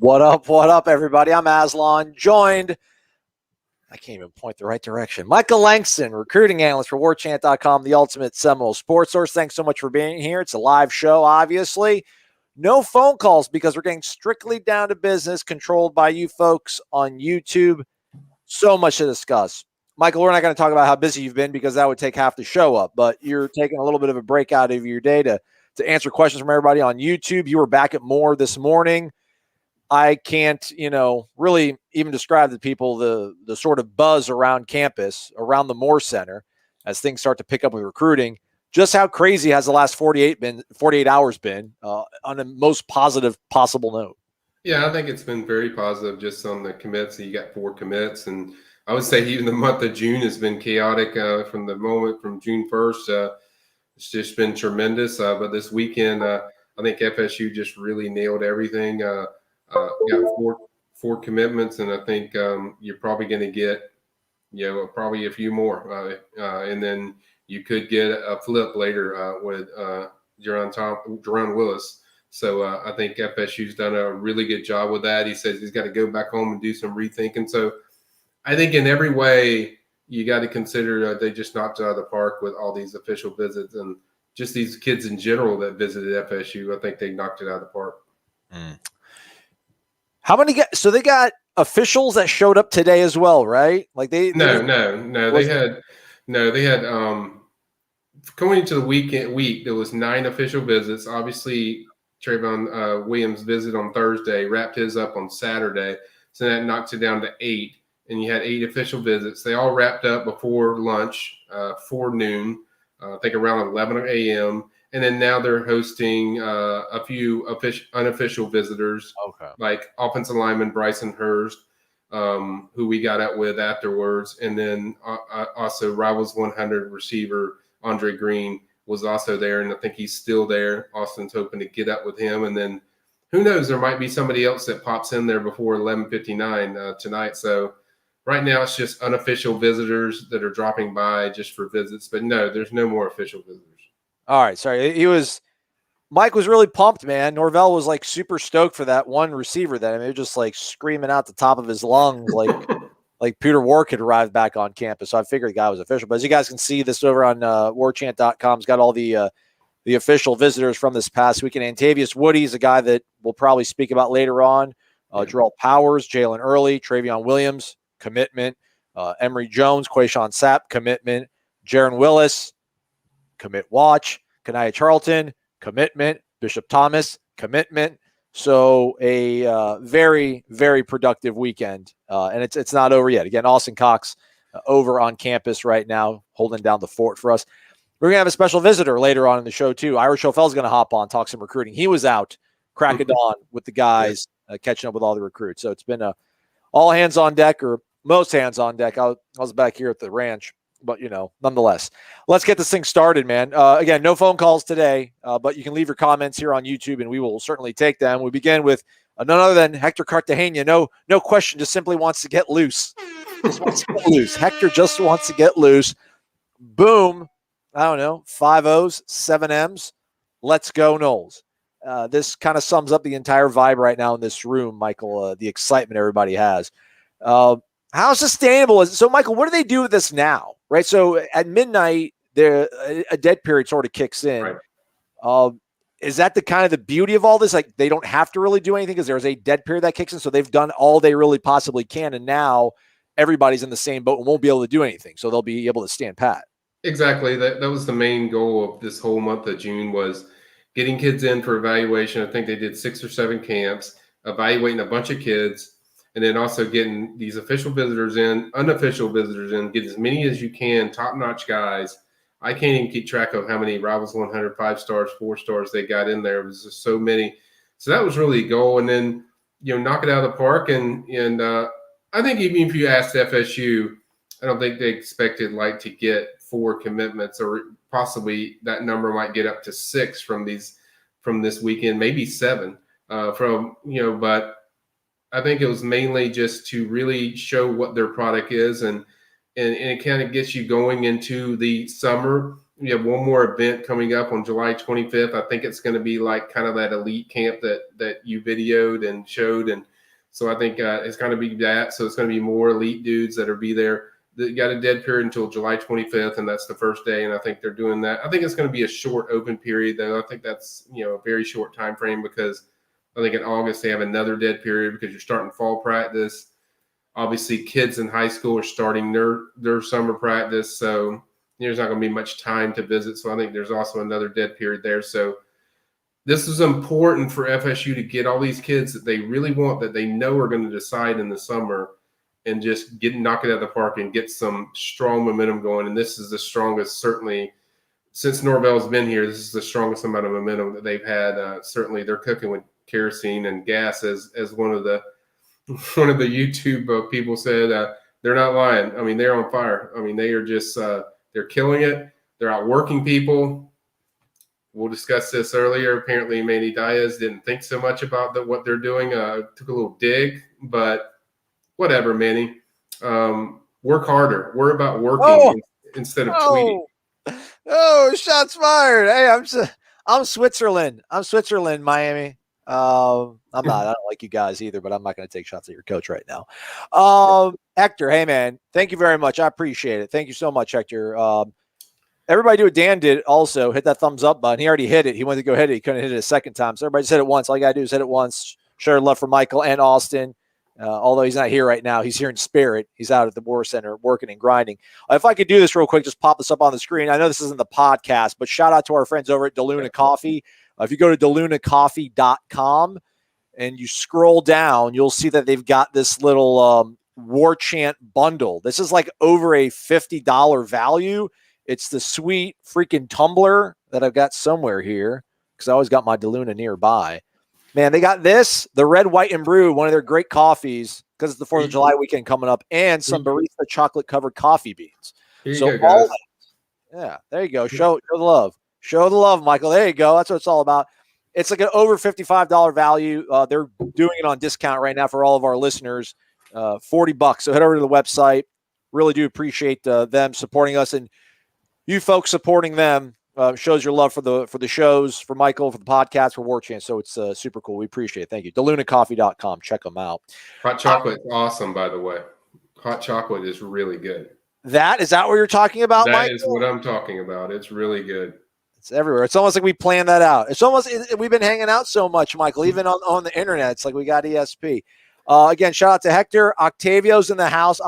What up, everybody? I'm Aslan, joined, I can't even point the right direction, Michael Langston, recruiting analyst for Warchant.com, the ultimate Seminole sports source. Thanks so much for being here. It's a live show, obviously. No phone calls because we're getting strictly down to business, controlled by you folks on YouTube. So much to discuss. Michael, we're not going to talk about how busy you've been because that would take half the show up, but you're taking a little bit of a break out of your day to answer questions from everybody on YouTube. You were back at Moore this morning. I can't, really even describe to people the sort of buzz around campus, around the Moore Center, as things start to pick up with recruiting. Just how crazy has the last 48 hours been on the most positive possible note? Yeah, I think it's been very positive just on the commits. You got 4 commits, and I would say even the month of June has been chaotic from the moment from June 1st. It's just been tremendous. But this weekend, I think FSU just really nailed everything. Got four commitments, and I think you're probably going to get, probably a few more, and then you could get a flip later with Jerron Willis. So I think FSU's done a really good job with that. He says he's got to go back home and do some rethinking. So I think in every way you got to consider they just knocked it out of the park with all these official visits and just these kids in general that visited FSU. I think they knocked it out of the park. How many so they got officials that showed up today as well, right? Like they had going into the week there was 9 official visits. Obviously Trayvon Williams visited on Thursday, wrapped his up on Saturday, so that knocked it down to 8, and you had 8 official visits. They all wrapped up before lunch, 4 noon, I think around 11 a.m. And then now they're hosting a few unofficial visitors, like offensive lineman Bryson Hurst, who we got out with afterwards. And then also Rivals 100 receiver Andre Green was also there, and I think he's still there. Austin's hoping to get up with him. And then who knows, there might be somebody else that pops in there before 11:59 tonight. So right now it's just unofficial visitors that are dropping by just for visits. But no, there's no more official visitors. All right, sorry. Mike was really pumped, man. Norvell was like super stoked for that one receiver that, he was just like screaming out the top of his lungs like Peter Wark had arrived back on campus. So I figured the guy was official. But as you guys can see, this over on warchant.com has got all the official visitors from this past weekend. Antavius Woody's a guy that we'll probably speak about later on. Jarrell Powers, Jalen Early, Travion Williams, commitment. Emory Jones, Quayshawn Sapp, commitment. Jaron Willis, commit watch. Kanaya Charlton, commitment. Bishop Thomas, commitment. So a very, very productive weekend. And it's not over yet. Again, Austin Cox over on campus right now, holding down the fort for us. We're going to have a special visitor later on in the show, too. Irish O'Fell's going to hop on, talk some recruiting. He was out crack of dawn with the guys, catching up with all the recruits. So it's been all hands on deck, or most hands on deck. I was back here at the ranch. But, nonetheless, let's get this thing started, man. Again, no phone calls today, but you can leave your comments here on YouTube, and we will certainly take them. We begin with none other than Hector Cartagena. No question, just simply wants to get loose. Hector just wants to get loose. Boom. I don't know, 5 O's, 7 M's. Let's go, Noles. This kind of sums up the entire vibe right now in this room, Michael, the excitement everybody has. How sustainable is it? So, Michael, what do they do with this now? Right. So at midnight, a dead period sort of kicks in. Right. Is that the kind of the beauty of all this? Like, they don't have to really do anything because there's a dead period that kicks in. So they've done all they really possibly can. And now everybody's in the same boat and won't be able to do anything. So they'll be able to stand pat. Exactly. That was the main goal of this whole month of June, was getting kids in for evaluation. I think they did 6 or 7 camps, evaluating a bunch of kids, and then also getting these official visitors in, unofficial visitors in, get as many as you can, top-notch guys. I can't even keep track of how many Rivals 100 5 stars, 4 stars they got in there. It was just so many. So that was really a goal. And then, knock it out of the park. And I think even if you asked FSU, I don't think they expected to get 4 commitments, or possibly that number might get up to 6 from this weekend, maybe 7 but I think it was mainly just to really show what their product is, and it kind of gets you going into the summer. We have one more event coming up on July 25th. I think it's going to be like kind of that elite camp that you videoed and showed, and So I think it's going to be that. So it's going to be more elite dudes that will be there. They got a dead period until July 25th, and that's the first day. And I think they're doing that. I think it's going to be a short open period, though. I think that's, a very short time frame, because I think in August they have another dead period because you're starting fall practice. Obviously, kids in high school are starting their summer practice, so there's not going to be much time to visit. So I think there's also another dead period there. So this is important for FSU to get all these kids that they really want, that they know are going to decide in the summer, and just knock it out of the park and get some strong momentum going. And this is the strongest, certainly, since Norvell's been here, this is the strongest amount of momentum that they've had. Certainly, they're cooking with kerosene and gas, as one of the YouTube people said. They're not lying. I mean, they're on fire. I mean, they are just they're killing it. They're out working people. We'll discuss this earlier. Apparently, Manny Diaz didn't think so much about what they're doing. Took a little dig, but whatever, Manny. Work harder. We're about working instead of tweeting. Oh, shots fired. Hey, I'm Switzerland. I'm Switzerland, Miami. I'm not. I don't like you guys either, but I'm not going to take shots at your coach right now. Hector, hey, man, thank you very much. I appreciate it. Thank you so much, Hector. Everybody do what Dan did also. Hit that thumbs up button. He already hit it. He went to go hit it. He couldn't hit it a second time. So everybody just hit it once. All you got to do is hit it once. Share love for Michael and Austin. Although he's not here right now, he's here in spirit. He's out at the War Center working and grinding. If I could do this real quick, just pop this up on the screen. I know this isn't the podcast, but shout out to our friends over at DeLuna Coffee. If you go to delunacoffee.com and you scroll down, you'll see that they've got this little Warchant bundle. This is like over a $50 value. It's the sweet freaking tumbler that I've got somewhere here because I always got my DeLuna nearby. Man, they got this, the red, white, and brew, one of their great coffees because it's the 4th of July weekend coming up, and some barista chocolate-covered coffee beans. Yeah, there you go. Show the love. Show the love, Michael. There you go. That's what it's all about. It's like an over $55 value. They're doing it on discount right now for all of our listeners, $40. So head over to the website. Really do appreciate them supporting us, and you folks supporting them shows your love for the shows, for Michael, for the podcast, for Warchant. So it's super cool. We appreciate it. Thank you. DeLunaCoffee.com. Check them out. Hot chocolate is awesome, by the way. Hot chocolate is really good. Is that what you're talking about, That Michael? is what I'm talking about. It's really good. It's everywhere. It's almost like we planned that out. It's almost we've been hanging out so much, Michael, even on the internet. It's like we got ESP. Again, shout out to Hector. Octavio's in the house.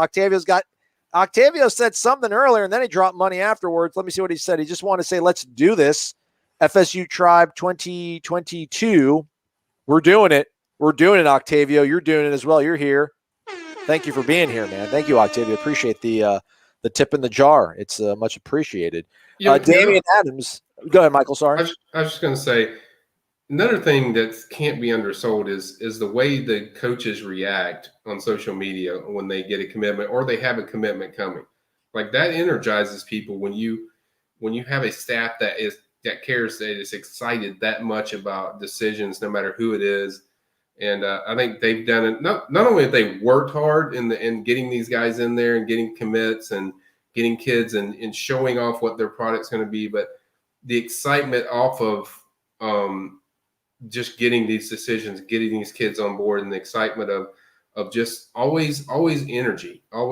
Octavio said something earlier, and then he dropped money afterwards. Let me see what he said. He just wanted to say, let's do this. FSU Tribe 2022. We're doing it. We're doing it, Octavio. You're doing it as well. You're here. Thank you for being here, man. Thank you, Octavio. Appreciate the tip in the jar. It's much appreciated. Damian Adams. Go ahead, Michael. Sorry. I was just going to say, another thing that can't be undersold is the way the coaches react on social media when they get a commitment or they have a commitment coming. Like, that energizes people when you have a staff that cares, that is excited that much about decisions, no matter who it is. And I think they've done it. Not only have they worked hard in getting these guys in there and getting commits and getting kids and showing off what their product's going to be, but the excitement off of just getting these decisions, getting these kids on board, and the excitement of just always energy. I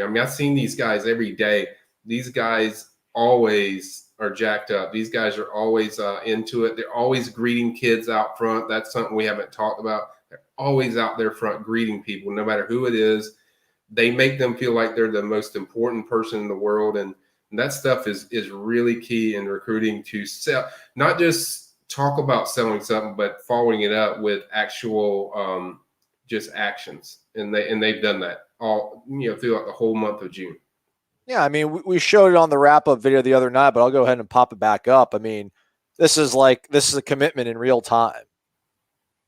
mean, I've seen these guys every day. These guys always are jacked up. These guys are always into it. They're always greeting kids out front. That's something we haven't talked about. They're always out there front greeting people, no matter who it is. They make them feel like they're the most important person in the world. And that stuff is really key in recruiting, to sell, not just talk about selling something, but following it up with actual just actions. And they've done that all, throughout the whole month of June. Yeah, I mean, we showed it on the wrap-up video the other night, but I'll go ahead and pop it back up. I mean, this is a commitment in real time.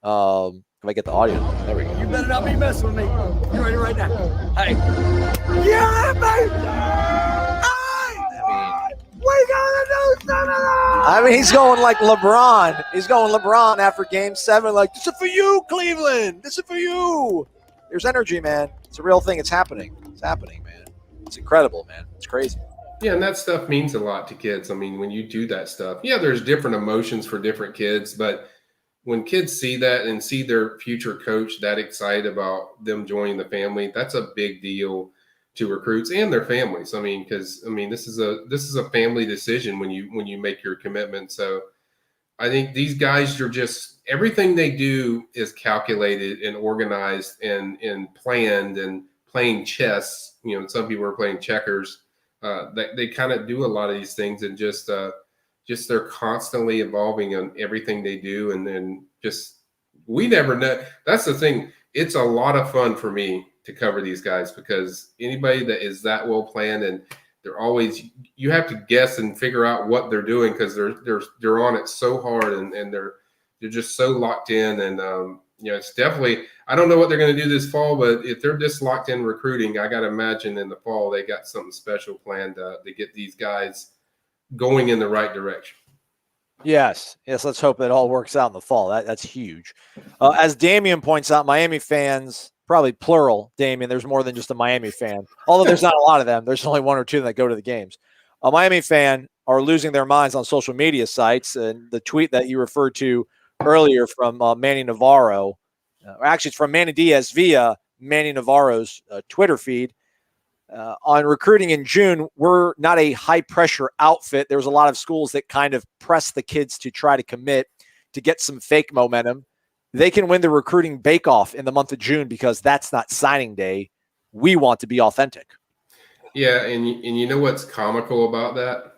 If I get the audio, there we go. You better not be messing with me. You ready right now? Hey. Yeah, baby! We gotta do something! I mean, he's going like LeBron. He's going LeBron after Game 7, like, this is for you, Cleveland. This is for you. There's energy, man. It's a real thing. It's happening. It's happening, man. It's incredible, man. It's crazy. Yeah, and that stuff means a lot to kids. I mean, when you do that stuff, there's different emotions for different kids, but when kids see that and see their future coach that excited about them joining the family, that's a big deal to recruits and their families. I mean, because this is a family decision when you make your commitment. So I think these guys are just, everything they do is calculated and organized and planned and playing chess. You know, some people are playing checkers. They kind of do a lot of these things, and just they're constantly evolving on everything they do. And then just, we never know. That's the thing. It's a lot of fun for me to cover these guys, because anybody that is that well planned, and they're always, you have to guess and figure out what they're doing, because they're on it so hard, and they're just so locked in. And it's definitely, I don't know what they're going to do this fall, but if they're just locked in recruiting, I got to imagine in the fall they got something special planned to get these guys going in the right direction. Yes. Let's hope it all works out in the fall. That's huge. As Damian points out, Miami fans, probably plural, Damian, there's more than just a Miami fan. Although there's not a lot of them. There's only one or two that go to the games. A Miami fan are losing their minds on social media sites. And the tweet that you referred to earlier from Manny Navarro, actually it's from Manny Diaz via Manny Navarro's Twitter feed. On recruiting in June, we're not a high-pressure outfit. There was a lot of schools that kind of press the kids to try to commit to get some fake momentum. They can win the recruiting bake-off in the month of June because that's not signing day. We want to be authentic. Yeah, and you know what's comical about that?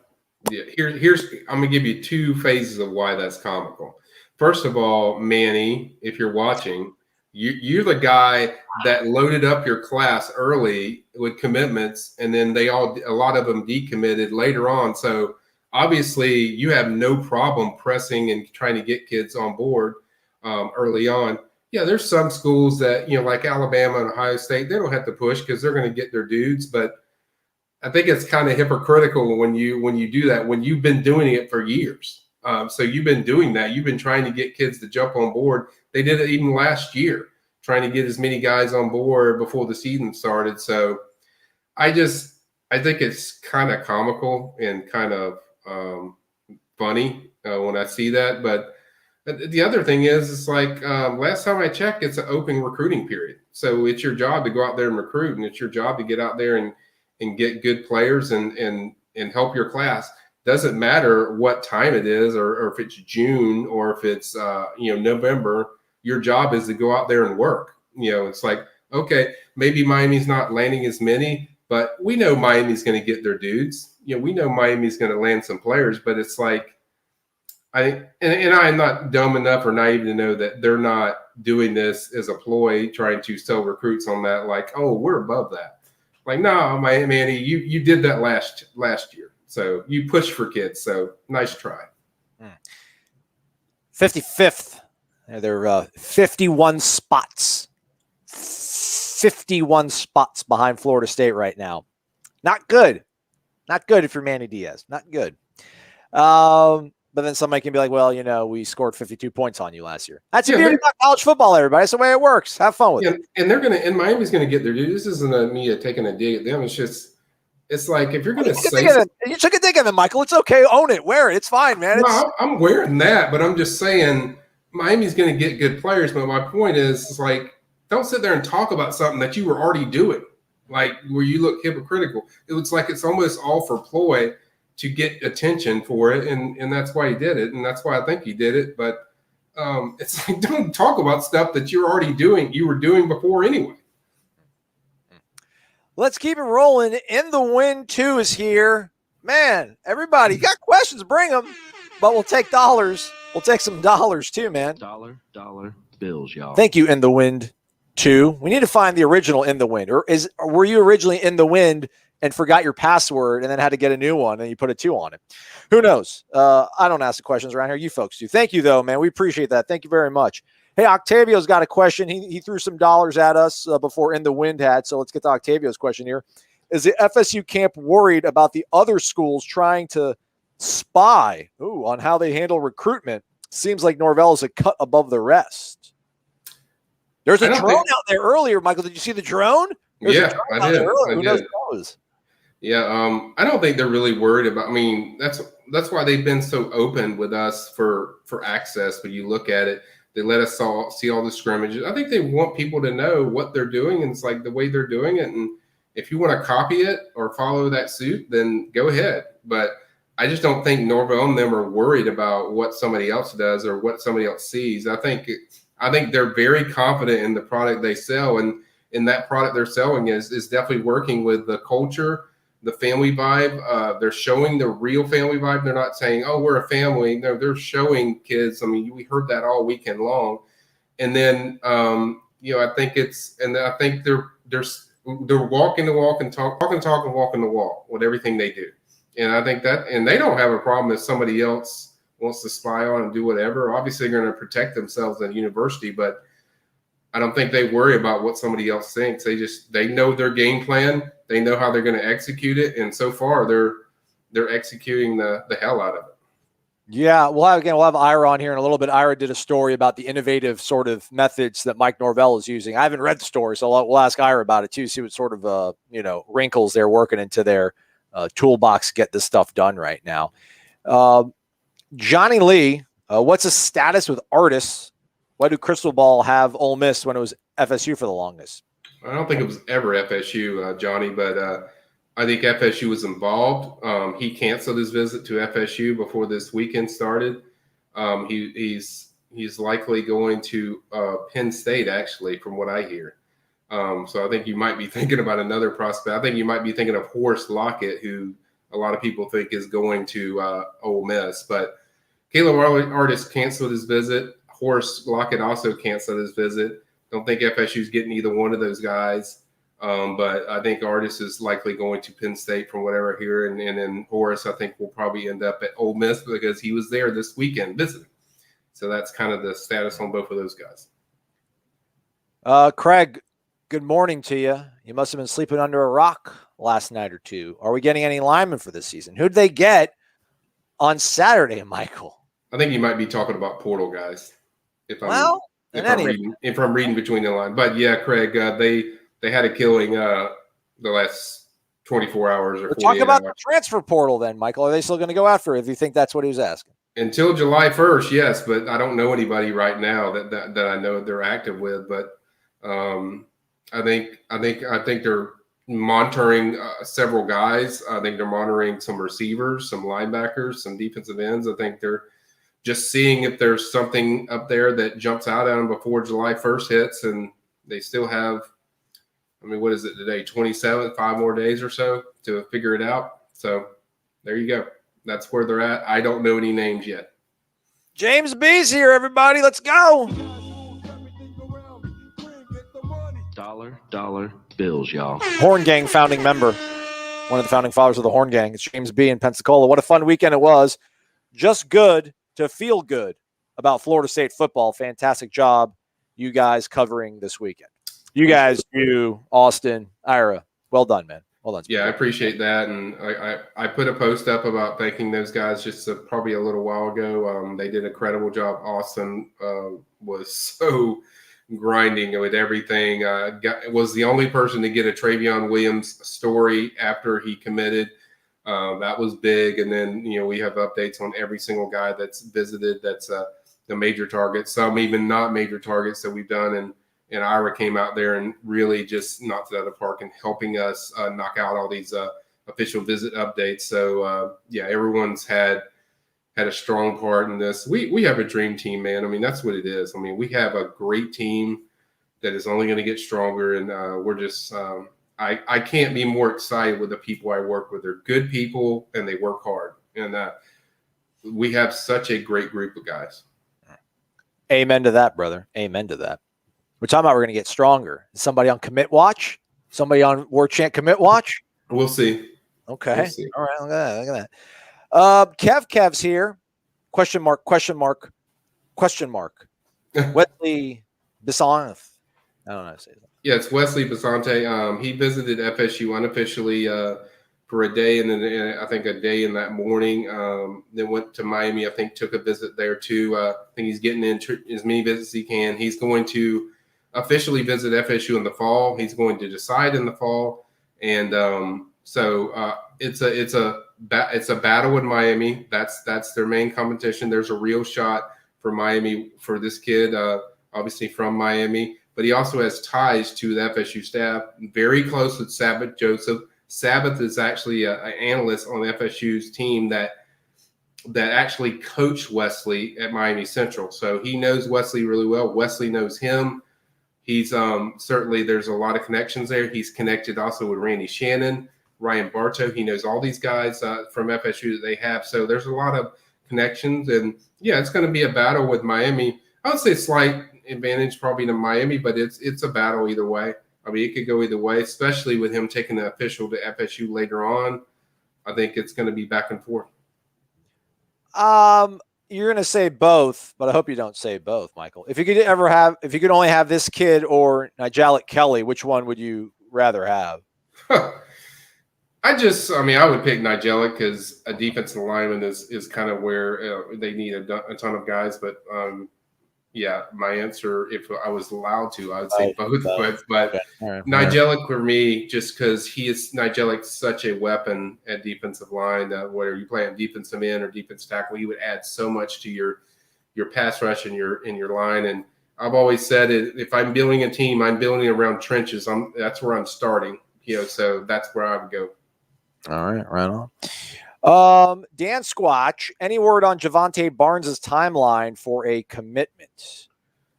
Yeah, here's I'm going to give you two phases of why that's comical. First of all, Manny, if you're watching, you're the guy that loaded up your class early with commitments, and then a lot of them decommitted later on. So obviously you have no problem pressing and trying to get kids on board early on. Yeah, there's some schools that, like Alabama and Ohio State, they don't have to push because they're going to get their dudes. But I think it's kind of hypocritical when you do that, when you've been doing it for years. So you've been doing that. You've been trying to get kids to jump on board. They did it even last year, trying to get as many guys on board before the season started. So I think it's kind of comical and kind of funny when I see that. But the other thing is, it's like last time I checked, it's an open recruiting period. So it's your job to go out there and recruit, and it's your job to get out there and get good players and help your class. Doesn't matter what time it is, or if it's June, or if it's November. Your job is to go out there and work. It's like, okay, maybe Miami's not landing as many, but we know Miami's going to get their dudes. We know Miami's going to land some players, but it's like, I'm not dumb enough or naive to know that they're not doing this as a ploy, trying to sell recruits on that. Like, oh, we're above that. Like, no, Manny, you did that last year. So you push for kids. So nice try. 55th. They're 51 spots. 51 spots behind Florida State right now. Not good. Not good if you're Manny Diaz. Not good. But then somebody can be like, well, we scored 52 points on you last year. That's the beauty about college football, everybody. That's the way it works. Have fun with it. And Miami's going to get their dude. This isn't me taking a dig at them. It's like, if you're going to say you took a dig at them, Michael. It's okay. Own it. Wear it. It's fine, man. No, I'm wearing that, but I'm just saying Miami's going to get good players. But my point is, it's like, don't sit there and talk about something that you were already doing, like where you look hypocritical. It looks like it's almost all for ploy to get attention for it, and that's why he did it, and that's why I think he did it. But it's like, don't talk about stuff that you're already doing. You were doing before anyway. Let's keep it rolling. In the Wind 2 is here. Man, everybody got questions, bring them. But we'll take dollars. We'll take some dollars too, man. Dollar bills, y'all. Thank you, In the Wind 2. We need to find the original In the Wind. Or were you originally In the Wind and forgot your password and then had to get a new one and you put a 2 on it? Who knows? I don't ask the questions around here. You folks do. Thank you, though, man. We appreciate that. Thank you very much. Hey, Octavio's got a question. He threw some dollars at us before In the Wind had, so let's get to Octavio's question here. Is the FSU camp worried about the other schools trying to spy on how they handle recruitment? Seems like Norvell is a cut above the rest. There's a drone out there earlier, Michael. Did you see the drone? Yeah, I did. Who knows what that was? Yeah, I don't think they're really worried about. I mean, that's why they've been so open with us for access. When you look at it, They let us see all the scrimmages. I think they want people to know what they're doing, and it's like the way they're doing it. And if you want to copy it or follow that suit, then go ahead. But I just don't think Norvell and them are worried about what somebody else does or what somebody else sees. I think they're very confident in the product they sell, and in that product they're selling is definitely working with the culture, the family vibe. They're showing the real family vibe. They're not saying, "Oh, we're a family." No, they're showing kids. I mean, we heard that all weekend long. And then, I think they're walking the walk and walking the walk with everything they do. And I think and they don't have a problem if somebody else wants to spy on and do whatever. Obviously, they're going to protect themselves at university, but I don't think they worry about what somebody else thinks. They know their game plan. They know how they're going to execute it, and so far they're executing the hell out of it. Yeah, we'll have Ira on here in a little bit. Ira did a story about the innovative sort of methods that Mike Norvell is using. I haven't read the story, so we'll ask Ira about it too. See what sort of wrinkles they're working into their toolbox to get this stuff done right now. Johnny Lee, what's the status with Artis? Why do Crystal Ball have Ole Miss when it was FSU for the longest? I don't think it was ever FSU, Johnny, but I think FSU was involved. He canceled his visit to FSU before this weekend started. He's likely going to Penn State, actually, from what I hear. So I think you might be thinking about another prospect. I think you might be thinking of Horace Lockett, who a lot of people think is going to Ole Miss. But Caleb Artis canceled his visit. Horace Lockett also canceled his visit. Don't think FSU's getting either one of those guys. But I think Artis is likely going to Penn State from whatever I hear. And then Horace, I think, will probably end up at Ole Miss because he was there this weekend visiting. So that's kind of the status on both of those guys. Craig, good morning to you. You must have been sleeping under a rock last night or two. Are we getting any linemen for this season? Who'd they get on Saturday, Michael? I think you might be talking about portal guys. If I'm reading between the lines. But yeah, Craig, they had a killing the last 24 hours or 48 talk about hours. The transfer portal then, Michael. Are they still going to go after it if you think that's what he was asking? Until July 1st, yes, but I don't know anybody right now that I know they're active with. But I think they're monitoring several guys. I think they're monitoring some receivers, some linebackers, some defensive ends. I think they're just seeing if there's something up there that jumps out at them before July 1st hits, and they still have, what is it today? 27, 5 more days or so to figure it out. So there you go. That's where they're at. I don't know any names yet. James B's here, everybody. Let's go. Dollar bills, y'all. Horn Gang founding member. One of the founding fathers of the Horn Gang. It's James B in Pensacola. What a fun weekend it was. Just good to feel good about Florida State football. Fantastic job, you guys, covering this weekend. You guys, you, Austin, Ira, well done, man. Well done. Yeah, I appreciate that. And I put a post up about thanking those guys just probably a little while ago. They did an incredible job. Austin was so grinding with everything. Was the only person to get a Travion Williams story after he committed. That was big. And then, we have updates on every single guy that's visited. That's the major targets, some even not major targets that we've done. And Ira came out there and really just knocked it out of the park and helping us knock out all these official visit updates. So, everyone's had a strong part in this. We have a dream team, man. That's what it is. We have a great team that is only going to get stronger. And we're just I can't be more excited with the people I work with. They're good people and they work hard. And we have such a great group of guys. Amen to that, brother. Amen to that. We're talking about we're going to get stronger. Is somebody on commit watch? Somebody on Warchant commit watch? We'll see. Okay. We'll see. All right. Look at that. Kev's here. Question mark. Wesley Pasante. I don't know how to say that. Yeah, it's Wesley Pasante. He visited FSU unofficially for a day, and then I think a day in that morning. Then went to Miami. I think took a visit there too. I think he's getting in as many visits as he can. He's going to officially visit FSU in the fall. He's going to decide in the fall, and so it's a battle in Miami. That's their main competition. There's a real shot for Miami for this kid, obviously from Miami, but he also has ties to the FSU staff, very close with Sabbath Joseph. Sabbath is actually an analyst on the FSU's team that actually coached Wesley at Miami Central. So he knows Wesley really well. Wesley knows him. He's certainly, there's a lot of connections there. He's connected also with Randy Shannon, Ryan Bartow. He knows all these guys from FSU that they have. So there's a lot of connections. And, yeah, it's going to be a battle with Miami. I would say slight advantage probably to Miami, but it's a battle either way. I mean, it could go either way, especially with him taking the official to FSU later on. I think it's going to be back and forth. You're going to say both, but I hope you don't say both, Michael. If you could only have this kid or Nigel Kelly, which one would you rather have? I would pick Nigel because a defensive lineman is kind of where they need a ton of guys. But yeah, my answer, if I was allowed to, I would say both. But okay. Right. Nigel for me, just because Nigel such a weapon at defensive line. Whether you play on defensive end or defensive tackle, he would add so much to your pass rush and your line. And I've always said if I'm building a team, I'm building around trenches. That's where I'm starting. So that's where I would go. All right, right on. Dan Squatch, any word on Javante Barnes' timeline for a commitment?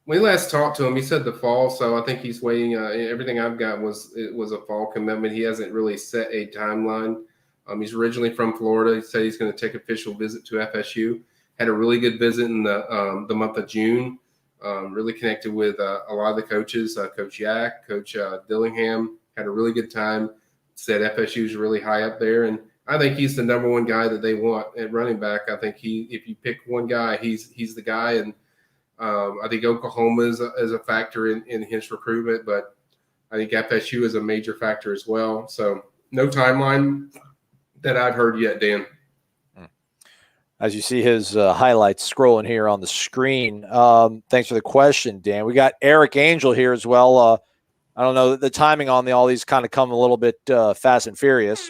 When we last talked to him, he said the fall, so I think he's waiting. Everything I've got was a fall commitment. He hasn't really set a timeline. He's originally from Florida. He said he's going to take official visit to FSU. Had a really good visit in the month of June. Really connected with a lot of the coaches, Coach Yak, Coach Dillingham. Had a really good time. Said FSU's really high up there, and I think he's the number one guy that they want at running back. I think if you pick one guy, he's the guy, and I think Oklahoma is a factor in his recruitment, but I think FSU is a major factor as well. So no timeline that I've heard yet, Dan. As you see his highlights scrolling here on the screen. Thanks for the question, Dan. We got Eric Angel here as well. I don't know, the timing on all these kind of come a little bit fast and furious.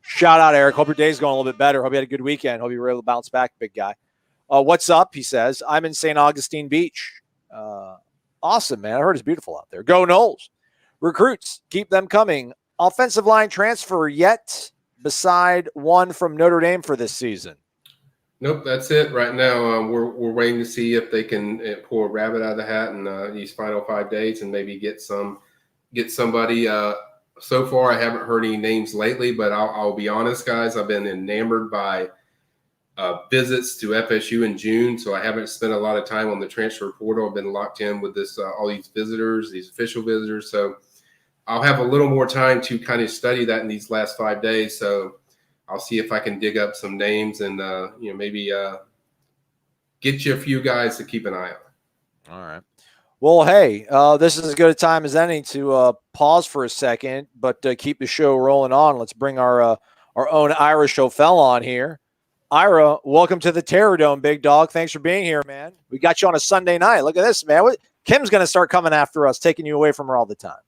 Shout out, Eric. Hope your day's going a little bit better. Hope you had a good weekend. Hope you were able to bounce back, big guy. What's up? He says, I'm in St. Augustine Beach. Awesome, man. I heard it's beautiful out there. Go Noles. Recruits, keep them coming. Offensive line transfer yet beside one from Notre Dame for this season? Nope, that's it right now. We're waiting to see if they can pull a rabbit out of the hat in these final 5 days and maybe get somebody. So far, I haven't heard any names lately, but I'll be honest, guys. I've been enamored by visits to FSU in June, so I haven't spent a lot of time on the transfer portal. I've been locked in with this all these visitors, these official visitors. So I'll have a little more time to kind of study that in these last 5 days. So I'll see if I can dig up some names and maybe get you a few guys to keep an eye on. All right. Well, hey, this is as good a time as any to pause for a second, but keep the show rolling on. Let's bring our own Ira Schofel on here. Ira, welcome to the Terror Dome, big dog. Thanks for being here, man. We got you on a Sunday night. Look at this, man. Kim's going to start coming after us, taking you away from her all the time.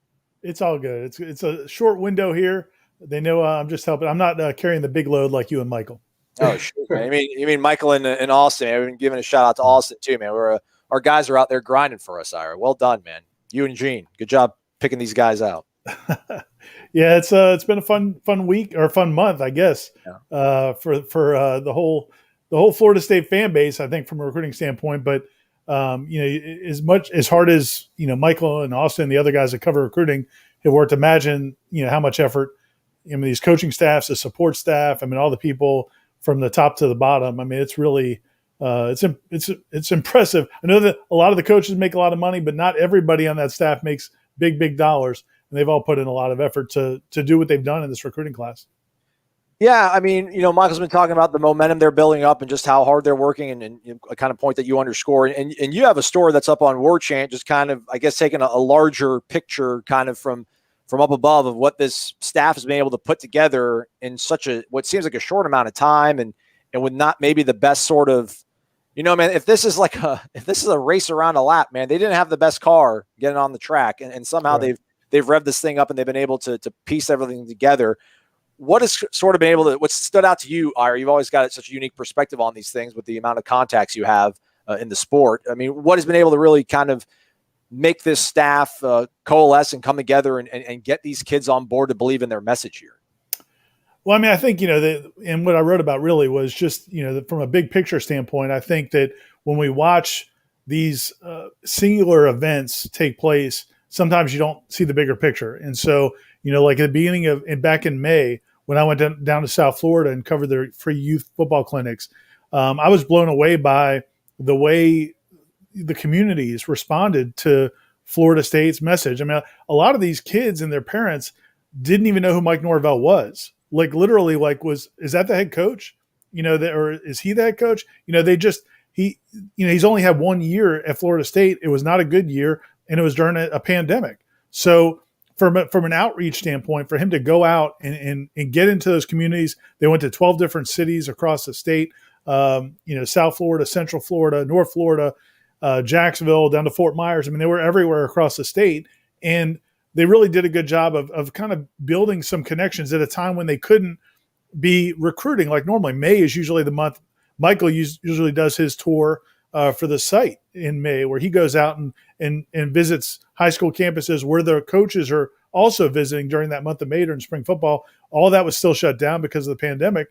It's all good. It's a short window here. They know I'm just helping. I'm not carrying the big load like you and Michael. Oh, sure, man. You mean Michael and Austin? I've been giving a shout out to Austin too, man. Our guys are out there grinding for us, Ira. Well done, man. You and Gene, good job picking these guys out. Yeah, it's been a fun week or fun month, I guess, for the whole Florida State fan base. I think from a recruiting standpoint, but as hard as Michael and Austin and the other guys that cover recruiting have worked. Imagine how much effort. These coaching staffs, the support staff. All the people from the top to the bottom. It's really it's impressive. I know that a lot of the coaches make a lot of money, but not everybody on that staff makes big dollars. And they've all put in a lot of effort to do what they've done in this recruiting class. Yeah, Michael's been talking about the momentum they're building up and just how hard they're working, and a kind of point that you underscore. And you have a story that's up on Warchant, just kind of, I guess, taking a larger picture kind of from up above of what this staff has been able to put together in such what seems like a short amount of time, and with not maybe the best sort of, man, if this is a race around a lap, man, they didn't have the best car getting on the track, and somehow right. they've revved this thing up and they've been able to piece everything together. What has sort of been what stood out to you, Ira? You've always got such a unique perspective on these things with the amount of contacts you have. in the sport. I mean, what has been able to really kind of make this staff coalesce and come together and get these kids on board to believe in their message here? Well, I mean, I think, and what I wrote about really was just, from a big picture standpoint, I think that when we watch these singular events take place, sometimes you don't see the bigger picture. And so, like at the beginning of, and back in May, when I went down to South Florida and covered their free youth football clinics, I was blown away by the way the communities responded to Florida State's message. I mean, a lot of these kids and their parents didn't even know who Mike Norvell was. Like literally, is that the head coach? Or is he the head coach? He's only had 1 year at Florida State. It was not a good year, and it was during a pandemic. So from an outreach standpoint, for him to go out and get into those communities, they went to 12 different cities across the state. South Florida, Central Florida, North Florida, Jacksonville, down to Fort Myers. I mean, they were everywhere across the state, and they really did a good job of kind of building some connections at a time when they couldn't be recruiting like normally. May is usually the month. Michael usually does his tour for the site in May, where he goes out and visits high school campuses where the coaches are also visiting during that month of May during spring football. All that was still shut down because of the pandemic.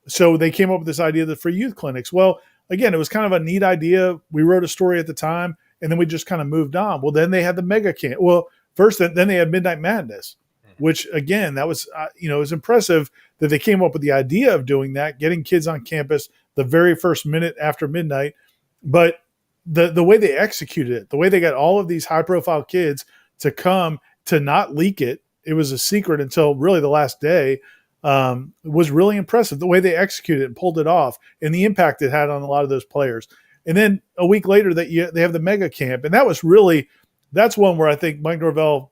So they came up with this idea for youth clinics. Well, again, it was kind of a neat idea. We wrote a story at the time, and then we just kind of moved on. Well, then they had the mega camp. Well, first, then they had Midnight Madness, which, again, that was, it was impressive that they came up with the idea of doing that, getting kids on campus the very first minute after midnight. But the way they executed it, the way they got all of these high-profile kids to come, to not leak it, it was a secret until really the last day, was really impressive. The way they executed it and pulled it off, and the impact it had on a lot of those players. And then a week later, they have the mega camp, and that was really – that's one where I think Mike Norvell,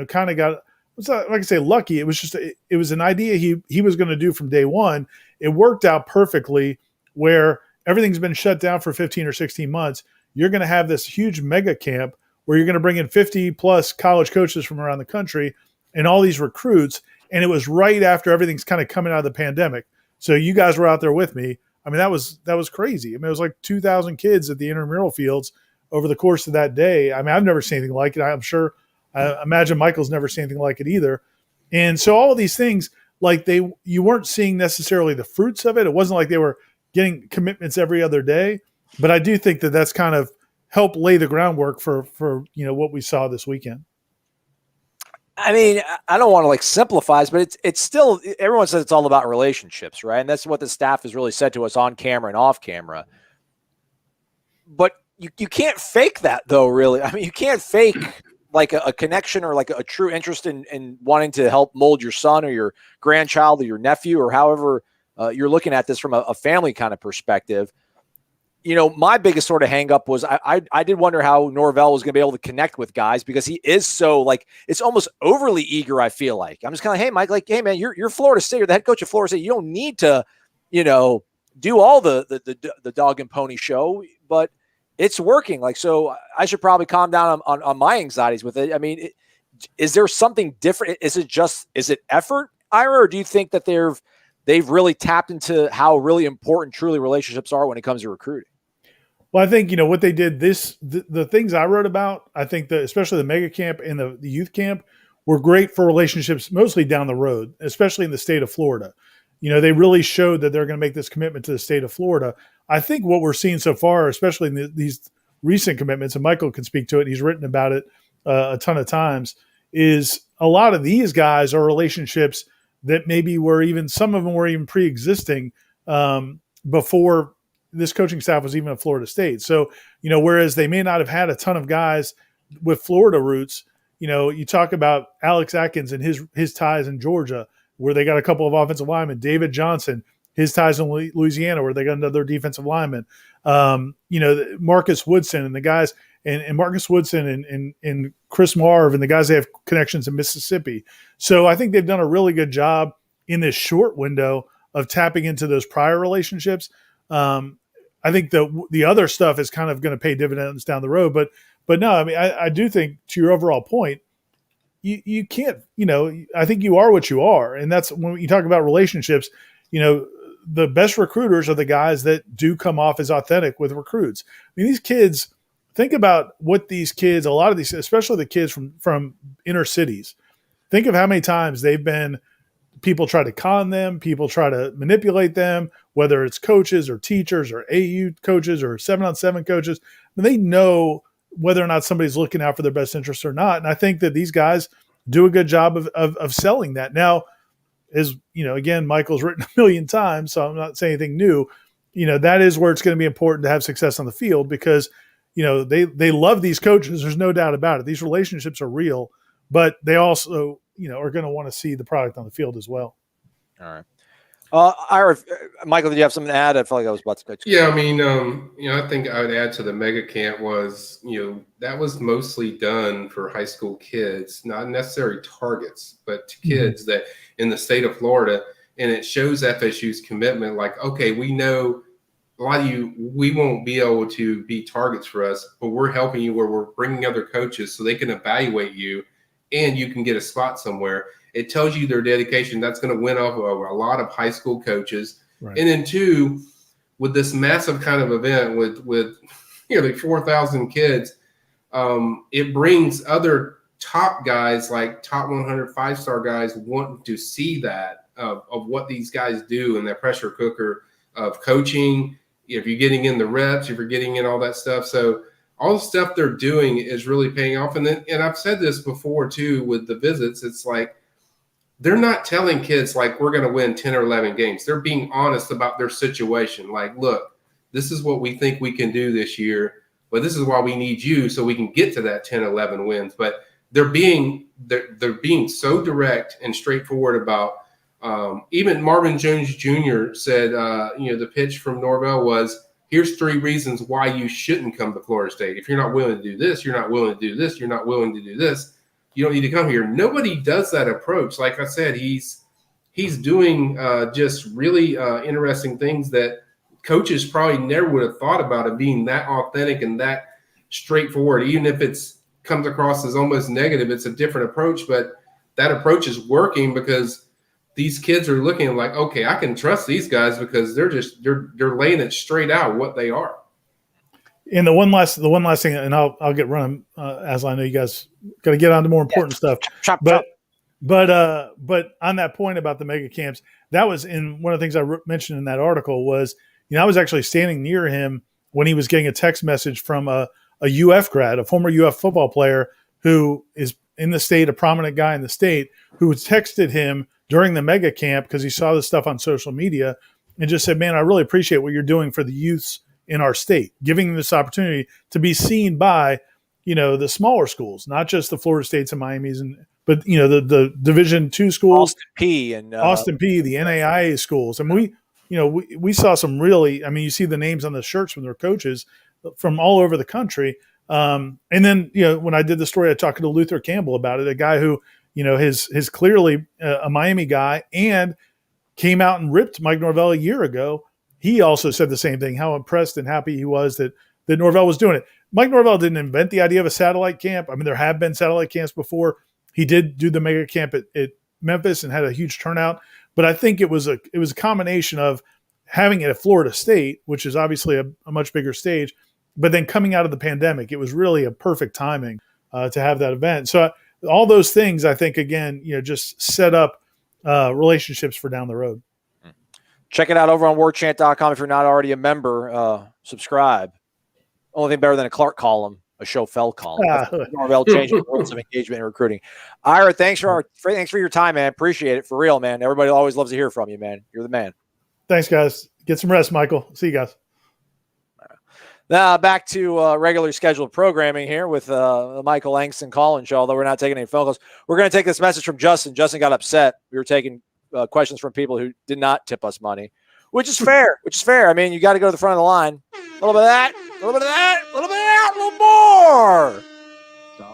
kind of got, it's not, like I say, lucky. It was just, it was an idea he was going to do from day one. It worked out perfectly where everything's been shut down for 15 or 16 months. You're going to have this huge mega camp where you're going to bring in 50 plus college coaches from around the country and all these recruits. And it was right after everything's kind of coming out of the pandemic. So you guys were out there with me. I mean, that was crazy. I mean, it was like 2,000 kids at the intramural fields over the course of that day. I mean, I've never seen anything like it. I imagine Michael's never seen anything like it either. And so all of these things, like you weren't seeing necessarily the fruits of it. It wasn't like they were getting commitments every other day, but I do think that that's kind of helped lay the groundwork for what we saw this weekend. I mean, I don't want to simplify this, but it's still, everyone says it's all about relationships, right? And that's what the staff has really said to us on camera and off camera. But you can't fake that, though, really. I mean, you can't fake a connection or a true interest in wanting to help mold your son or your grandchild or your nephew or however you're looking at this from a family kind of perspective. My biggest sort of hang up was I did wonder how Norvell was going to be able to connect with guys because he is so it's almost overly eager. I feel like I'm just kind of, hey, Mike, hey man, you're Florida State, you're the head coach of Florida State. You don't need to, do all the dog and pony show, but it's working. So I should probably calm down on my anxieties with it. I mean, is there something different? Is it effort, Ira, or do you think that they've really tapped into how really important truly relationships are when it comes to recruiting? Well, I think, what they did the things I wrote about, I think that especially the mega camp and the youth camp were great for relationships, mostly down the road, especially in the state of Florida. They really showed that they're going to make this commitment to the state of Florida. I think what we're seeing so far, especially in these recent commitments, and Michael can speak to it, he's written about it a ton of times, is a lot of these guys are relationships that maybe some of them were even pre-existing before this coaching staff was even at Florida State. So, whereas they may not have had a ton of guys with Florida roots, you talk about Alex Atkins and his ties in Georgia, where they got a couple of offensive linemen, David Johnson, his ties in Louisiana, where they got another defensive lineman, Marcus Woodson and the guys, and Marcus Woodson and Chris Marv and the guys that have connections in Mississippi. So I think they've done a really good job in this short window of tapping into those prior relationships. I think the other stuff is kind of going to pay dividends down the road. But no, I mean, I do think, to your overall point, you can't, I think you are what you are. And that's when you talk about relationships, the best recruiters are the guys that do come off as authentic with recruits. I mean, these kids, think about what these kids, a lot of these, especially the kids from inner cities, think of how many times people try to con them, people try to manipulate them, whether it's coaches or teachers or AU coaches or 7-on-7 coaches. I mean, they know whether or not somebody's looking out for their best interests or not. And I think that these guys do a good job of selling that. Now, as you know, again, Michael's written a million times, so I'm not saying anything new. That is where it's going to be important to have success on the field because, they love these coaches. There's no doubt about it. These relationships are real, but they also, are going to want to see the product on the field as well. All right. Ira, Michael, did you have something to add? I feel like I was about to. Yeah, I mean, I think I would add to the mega camp was, that was mostly done for high school kids, not necessarily targets, but to kids that in the state of Florida, and it shows FSU's commitment. Like, okay, we know a lot of you, we won't be able to be targets for us, but we're helping you where we're bringing other coaches so they can evaluate you and you can get a spot somewhere. It tells you their dedication. That's going to win over a lot of high school coaches. Right. And then two, with this massive kind of event with like 4,000 kids, it brings other top guys, like top 100 5-star guys, wanting to see that of what these guys do in that pressure cooker of coaching. If you're getting in the reps, if you're getting in all that stuff. So all the stuff they're doing is really paying off. And I've said this before too with the visits. It's like they're not telling kids like we're going to win 10 or 11 games. They're being honest about their situation. Like, look, this is what we think we can do this year, but this is why we need you so we can get to that 10, 11 wins. But they're being so direct and straightforward about. Even Marvin Jones Jr. said, the pitch from Norvell was, here's 3 reasons why you shouldn't come to Florida State. If you're not willing to do this, you're not willing to do this, you're not willing to do this, you don't need to come here. Nobody does that approach. Like I said, he's doing just really interesting things that coaches probably never would have thought about it being that authentic and that straightforward. Even if it's comes across as almost negative, it's a different approach, but that approach is working because these kids are looking like, okay, I can trust these guys because they're laying it straight out what they are. And the one last thing, and I'll get running as I know you guys got to get on to more important stuff. But on that point about the mega camps, that was in one of the things I mentioned in that article was, I was actually standing near him when he was getting a text message from a UF grad, a former UF football player who is in the state, a prominent guy in the state, who texted him during the mega camp because he saw this stuff on social media and just said, man, I really appreciate what you're doing for the youths in our state, giving them this opportunity to be seen by, the smaller schools, not just the Florida States and Miamis, but the Division II schools, Austin P, the NAIA schools. And we saw some really, you see the names on the shirts from their coaches from all over the country. And then, when I did the story, I talked to Luther Campbell about it, a guy who, his clearly a Miami guy and came out and ripped Mike Norvell a year ago. He also said the same thing, how impressed and happy he was that Norvell was doing it. Mike Norvell didn't invent the idea of a satellite camp. There have been satellite camps before. He did do the mega camp at Memphis and had a huge turnout. But I think it was a combination of having it at Florida State, which is obviously a much bigger stage, but then coming out of the pandemic, it was really a perfect timing to have that event. So all those things, I think, again, just set up relationships for down the road. Check it out over on warchant.com. If you're not already a member, subscribe. Only thing better than a Clark column, a Schofel column. Norvell changing the rules of engagement and recruiting. Ira, thanks for your time, man. Appreciate it for real, man. Everybody always loves to hear from you, man. You're the man. Thanks, guys. Get some rest, Michael. See you guys. Now back to regularly scheduled programming here with the Michael Langston call-in show, although we're not taking any phone calls. We're going to take this message from Justin. Justin got upset. We were taking questions from people who did not tip us money, which is fair. You got to go to the front of the line. A little bit of that, a little bit of that, a little bit of that, a little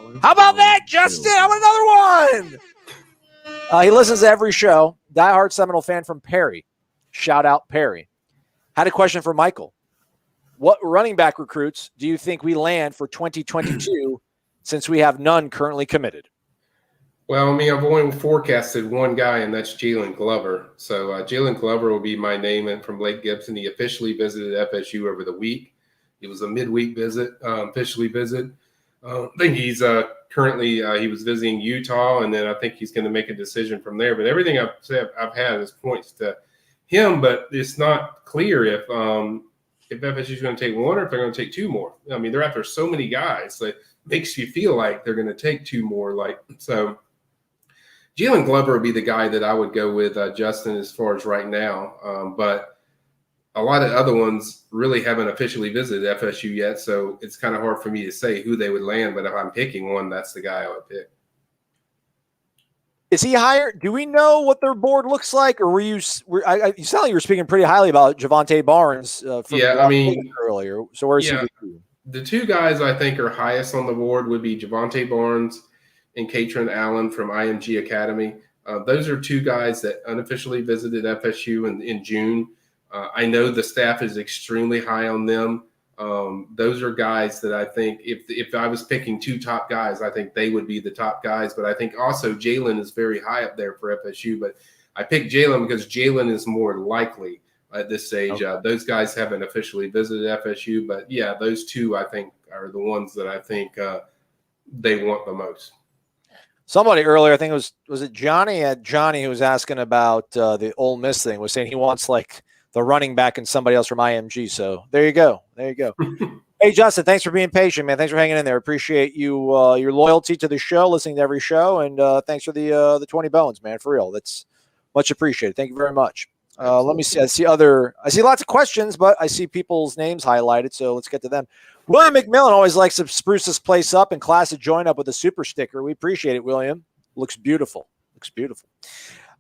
more. How about that, Justin? How about another one? He listens to every show. Diehard Seminole fan from Perry. Shout out Perry. Had a question for Michael. What running back recruits do you think we land for 2022 since we have none currently committed? Well, I mean, I've only forecasted one guy, and that's Jalen Glover. So Jalen Glover will be my name in from Lake Gibson. He officially visited FSU over the week. It was a midweek visit, officially visit. I think he's currently he was visiting Utah, and then I think he's going to make a decision from there. But everything I've said, I've had is points to him, but it's not clear if FSU is going to take one or if they're going to take two more. I mean, they're after so many guys that makes you feel like they're going to take two more. So. Jalen Glover would be the guy that I would go with, Justin, as far as right now. But a lot of other ones really haven't officially visited FSU yet, so it's kind of hard for me to say who they would land. But if I'm picking one, that's the guy I would pick. Is he higher? Do we know what their board looks like, or you sound like you were speaking pretty highly about Javante Barnes? Earlier. So where's he? The two guys I think are highest on the board would be Javante Barnes and Katrin Allen from IMG Academy. Those are two guys that unofficially visited FSU in June. I know the staff is extremely high on them. Those are guys that I think if I was picking two top guys, I think they would be the top guys. But I think also Jalen is very high up there for FSU. But I picked Jalen because Jalen is more likely at this stage. Okay. Those guys haven't officially visited FSU. But, yeah, those two I think are the ones that I think they want the most. Somebody earlier, I think it was it Johnny? Johnny who was asking about the Ole Miss thing, was saying he wants like the running back and somebody else from IMG. So there you go. Hey, Justin, thanks for being patient, man. Thanks for hanging in there. Appreciate you your loyalty to the show, listening to every show, and thanks for the 20 bones, man. For real, that's much appreciated. Thank you very much. Let me see. I see lots of questions, but I see people's names highlighted, so let's get to them. William McMillan always likes to spruce this place up and class to join up with a super sticker. We appreciate it, William. Looks beautiful.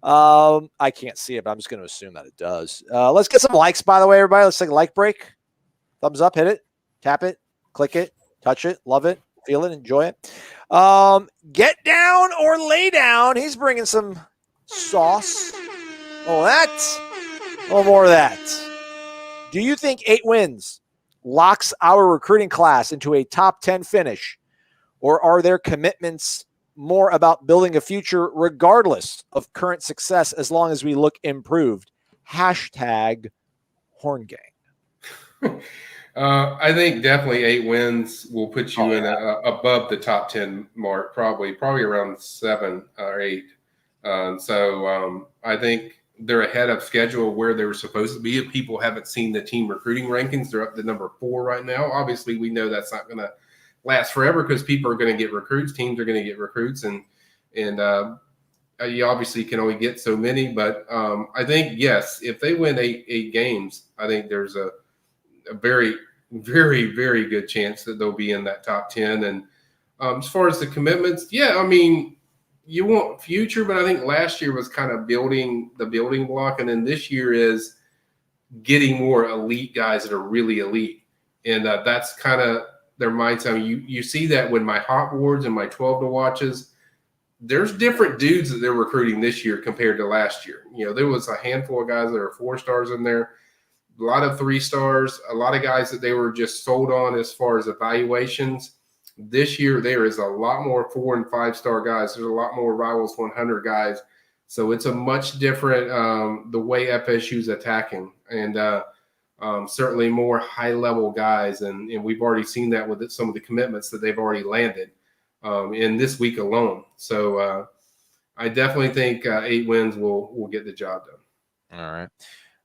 I can't see it, but I'm just going to assume that it does. Let's get some likes, by the way, everybody. Let's take a like break. Thumbs up, hit it, tap it, click it, touch it, love it, feel it, enjoy it. Get down or lay down. He's bringing some sauce. Oh, more of that. Do you think 8 wins locks our recruiting class into a top 10 finish, or are there commitments more about building a future regardless of current success as long as we look improved? #HornGang. I think definitely 8 wins will put you in above the top 10 mark, probably around 7 or 8. I think they're ahead of schedule where they were supposed to be. If people haven't seen the team recruiting rankings, they're up to number 4 right now. Obviously, we know that's not going to last forever because people are going to get recruits. Teams are going to get recruits, and you obviously can only get so many. But I think, yes, if they win 8 games, I think there's a very, very, very good chance that they'll be in that top 10. And as far as the commitments, yeah, I mean, you want future, but I think last year was kind of building the building block, and then this year is getting more elite guys that are really elite, and that's kind of their mindset. You see that when my hot boards and my 12 to watches, there's different dudes that they're recruiting this year compared to last year. You know, there was a handful of guys that are 4 stars in there, a lot of 3 stars, a lot of guys that they were just sold on as far as evaluations. This year, there is a lot more 4 and 5 star guys. There's a lot more Rivals 100 guys. So it's a much different the way FSU is attacking, and certainly more high level guys. And we've already seen that with some of the commitments that they've already landed in this week alone. So I definitely think 8 wins will get the job done. All right.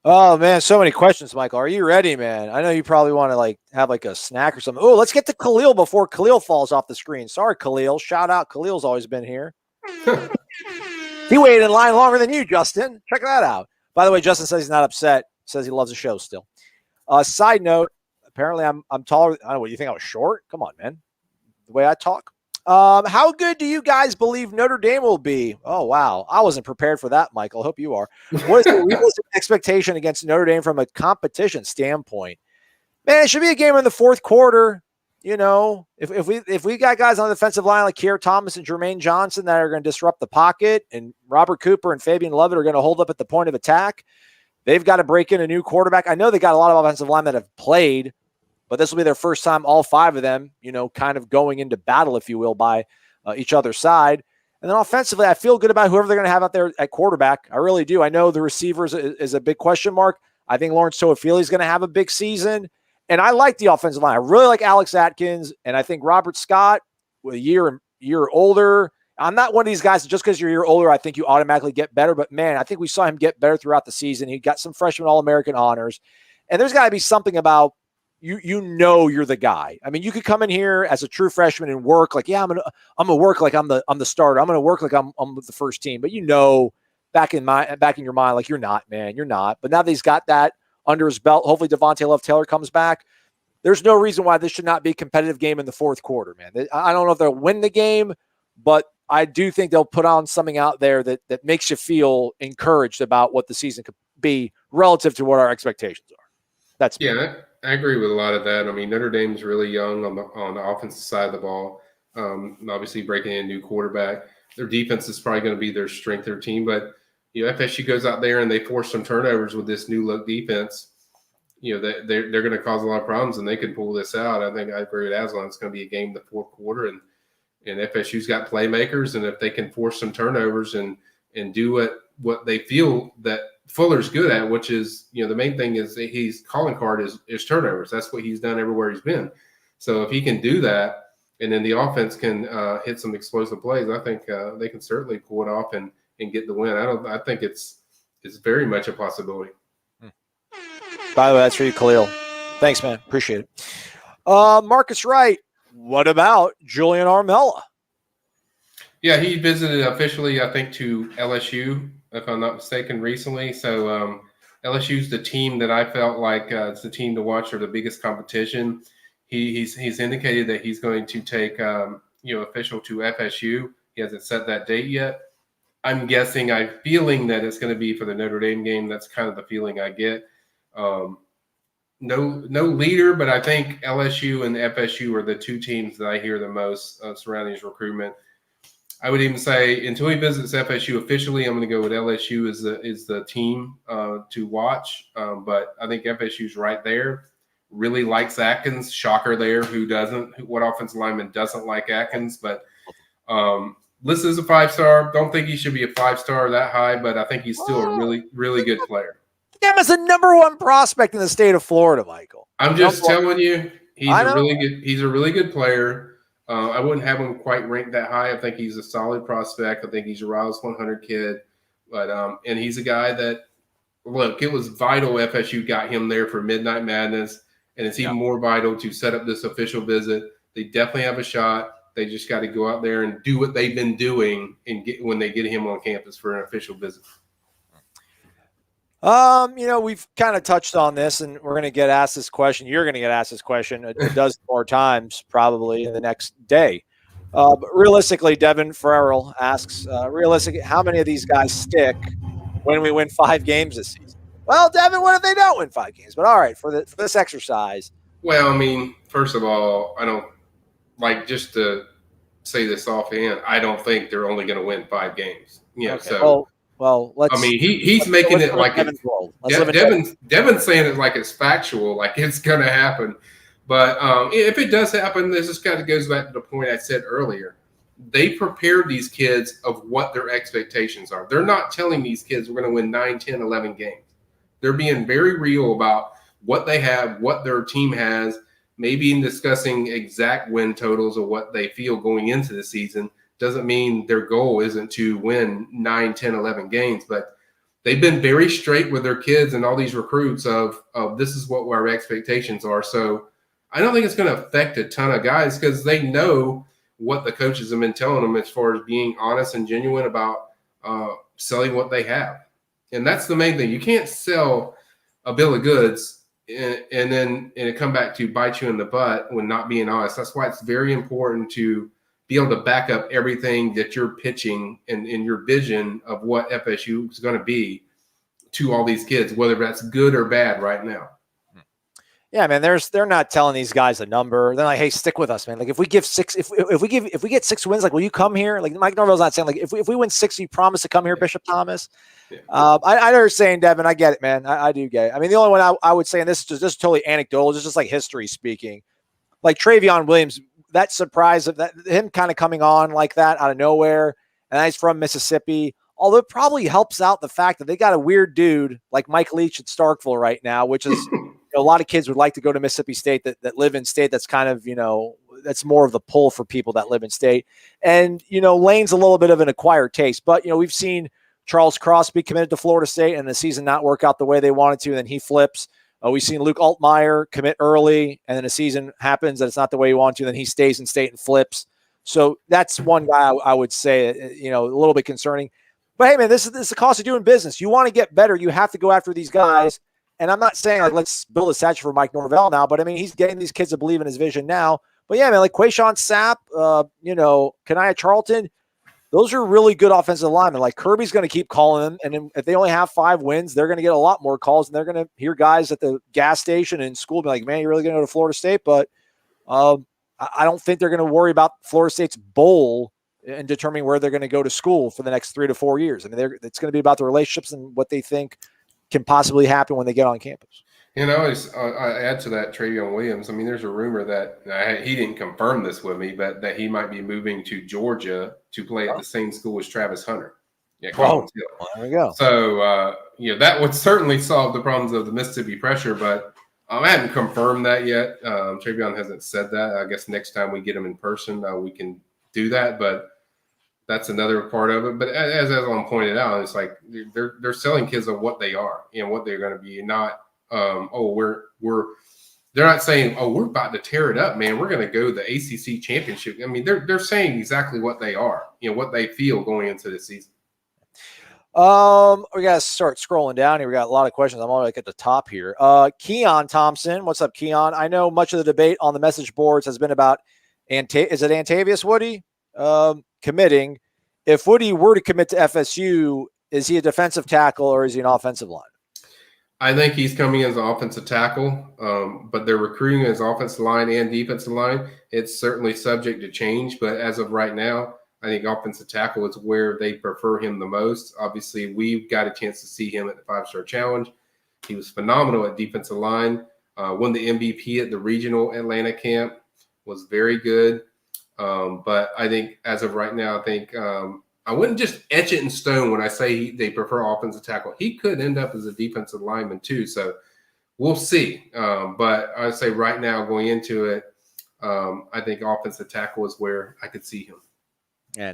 Oh, man, so many questions, Michael. Are you ready, man? I know you probably want to, have a snack or something. Oh, let's get to Khalil before Khalil falls off the screen. Sorry, Khalil. Shout out. Khalil's always been here. He waited in line longer than you, Justin. Check that out. By the way, Justin says he's not upset. Says he loves the show still. Side note, apparently I'm taller. I don't know, what, you think I was short? Come on, man. The way I talk. How good do you guys believe Notre Dame will be? Oh, wow. I wasn't prepared for that, Michael. Hope you are. What is the realistic expectation against Notre Dame from a competition standpoint? Man, it should be a game in the fourth quarter. You know, if we got guys on the defensive line like Keon Thompson and Jermaine Johnson that are going to disrupt the pocket, and Robert Cooper and Fabian Lovett are going to hold up at the point of attack, they've got to break in a new quarterback. I know they got a lot of offensive linemen that have played, but this will be their first time, all 5 of them, kind of going into battle, if you will, by each other's side. And then offensively, I feel good about whoever they're going to have out there at quarterback. I really do. I know the receivers is a big question mark. I think Lawrence Toafili is going to have a big season. And I like the offensive line. I really like Alex Atkins. And I think Robert Scott, with a year older, I'm not one of these guys that just because you're a year older, I think you automatically get better. But, man, I think we saw him get better throughout the season. He got some freshman All-American honors. And there's got to be something about you know you're the guy. I mean, you could come in here as a true freshman and work like, yeah, I'm gonna work like I'm the starter. I'm gonna work like I'm with the first team. But back in your mind, like you're not, man, you're not. But now that he's got that under his belt, hopefully Devontae Love-Taylor comes back. There's no reason why this should not be a competitive game in the fourth quarter, man. I don't know if they'll win the game, but I do think they'll put on something out there that makes you feel encouraged about what the season could be relative to what our expectations are. That's me. I agree with a lot of that. I mean, Notre Dame's really young on the offensive side of the ball. Obviously, breaking in a new quarterback, their defense is probably going to be their strength of their team. But FSU goes out there and they force some turnovers with this new look defense. They're going to cause a lot of problems, and they can pull this out. I think I agree with Aslan. It's going to be a game in the fourth quarter, and FSU's got playmakers, and if they can force some turnovers and do what they feel that Fuller's good at, which is, the main thing is that he's calling card is turnovers. That's what he's done everywhere he's been. So if he can do that, and then the offense can hit some explosive plays, I think they can certainly pull it off and get the win. I think it's very much a possibility. By the way, that's for you, Khalil. Thanks, man. Appreciate it. Marcus Wright, what about Julian Armella? Yeah, he visited officially, I think, to LSU, if I'm not mistaken, recently. So LSU's the team that I felt like it's the team to watch or the biggest competition. He's indicated that he's going to take official to FSU. He hasn't set that date yet. I'm feeling that it's going to be for the Notre Dame game. That's kind of the feeling I get. No leader, but I think LSU and FSU are the two teams that I hear the most surrounding his recruitment. I would even say until he visits FSU officially, I'm going to go with LSU is the team to watch. But I think FSU's right there. Really likes Atkins. Shocker there. Who doesn't? What offensive lineman doesn't like Atkins? But listed as a 5-star. Don't think he should be a 5-star that high, but I think he's still a really, really good player. Him as a number one prospect in the state of Florida, Michael. I'm just telling you, he's a really good player. I wouldn't have him quite ranked that high. I think he's a solid prospect. I think he's a Rouse 100 kid. But and he's a guy that, look, it was vital FSU got him there for Midnight Madness, and it's even more vital to set up this official visit. They definitely have a shot. They just got to go out there and do what they've been doing and when they get him on campus for an official visit. We've kind of touched on this, and we're going to get asked this question. You're going to get asked this question a dozen more times probably in the next day. But realistically, Devin Farrell asks, realistically, how many of these guys stick when we win 5 games this season? Well, Devin, what if they don't win 5 games? But all right, for this exercise. Well, I mean, first of all, I don't like just to say this offhand. I don't think they're only going to win 5 games. Okay. So. Well, he's making it like Devin's saying it like it's factual, like it's going to happen. But if it does happen, this just kind of goes back to the point I said earlier. They prepare these kids of what their expectations are. They're not telling these kids we're going to win 9, 10, 11 games. They're being very real about what they have, what their team has, maybe in discussing exact win totals of what they feel going into the season. Doesn't mean their goal isn't to win 9, 10, 11 games, but they've been very straight with their kids and all these recruits of this is what our expectations are. So I don't think it's going to affect a ton of guys because they know what the coaches have been telling them as far as being honest and genuine about selling what they have. And that's the main thing. You can't sell a bill of goods and then it come back to bite you in the butt when not being honest. That's why it's very important to be able to back up everything that you're pitching and in your vision of what FSU is going to be to all these kids, whether that's good or bad right now. Yeah, man, they're not telling these guys a number. They're like, hey, stick with us, man. Like if we give 6, if we get 6 wins, like, will you come here? Like Mike Norvell's not saying like, if we win 6, you promise to come here, Bishop Thomas. Yeah. I know you're saying, Devin, I get it, man. I do get it. I mean, the only one I would say, and this is just totally anecdotal, just like history speaking, like Travion Williams, that surprise of that him kind of coming on like that out of nowhere and he's from Mississippi. Although it probably helps out the fact that they got a weird dude like Mike Leach at Starkville right now, which is a lot of kids would like to go to Mississippi State that live in state. That's kind of, that's more of the pull for people that live in state. And, Lane's a little bit of an acquired taste, but, we've seen Charles Crosby committed to Florida State and the season not work out the way they wanted to. And then he flips. We've seen Luke Altmaier commit early and then the season happens and it's not the way he wanted to. Then he stays in state and flips. So that's one guy I would say, a little bit concerning. But hey, man, this is the cost of doing business. You want to get better, you have to go after these guys. And I'm not saying like let's build a statue for Mike Norvell now, but I mean he's getting these kids to believe in his vision now. But yeah, man, like Quayshawn Sapp, Kaniah Charlton, those are really good offensive linemen. Like Kirby's going to keep calling them, and then if they only have 5 wins, they're going to get a lot more calls, and they're going to hear guys at the gas station and school be like, "Man, you're really going to go to Florida State?" But I don't think they're going to worry about Florida State's bowl in determining where they're going to go to school for the next 3 to 4 years. I mean, it's going to be about the relationships and what they think can possibly happen when they get on campus. I add to that Travion Williams. I mean, there's a rumor that he didn't confirm this with me, but that he might be moving to Georgia to play at the same school as Travis Hunter. Yeah, well, there we go. So, that would certainly solve the problems of the Mississippi pressure, but I haven't confirmed that yet. Travion hasn't said that. I guess next time we get him in person, we can do that, but that's another part of it. But as Eslon pointed out, it's like they're selling kids on what they are and what they're going to be, not they're not saying, we're about to tear it up, man. We're going to go to the ACC championship. I mean, they're saying exactly what they are, what they feel going into the season. We got to start scrolling down here. We got a lot of questions. I'm already at the top here. Keon Thompson. What's up, Keon? I know much of the debate on the message boards has been about, is it Antavius Woody committing? If Woody were to commit to FSU, is he a defensive tackle or is he an offensive line? I think he's coming as an offensive tackle, but they're recruiting as offensive line and defensive line. It's certainly subject to change, but as of right now, I think offensive tackle is where they prefer him the most. Obviously, we've got a chance to see him at the 5-Star Challenge. He was phenomenal at defensive line, won the MVP at the regional Atlanta camp, was very good. But I think as of right now, I wouldn't just etch it in stone when I say they prefer offensive tackle. He could end up as a defensive lineman too. So we'll see. But I'd say right now going into it, I think offensive tackle is where I could see him. Yeah,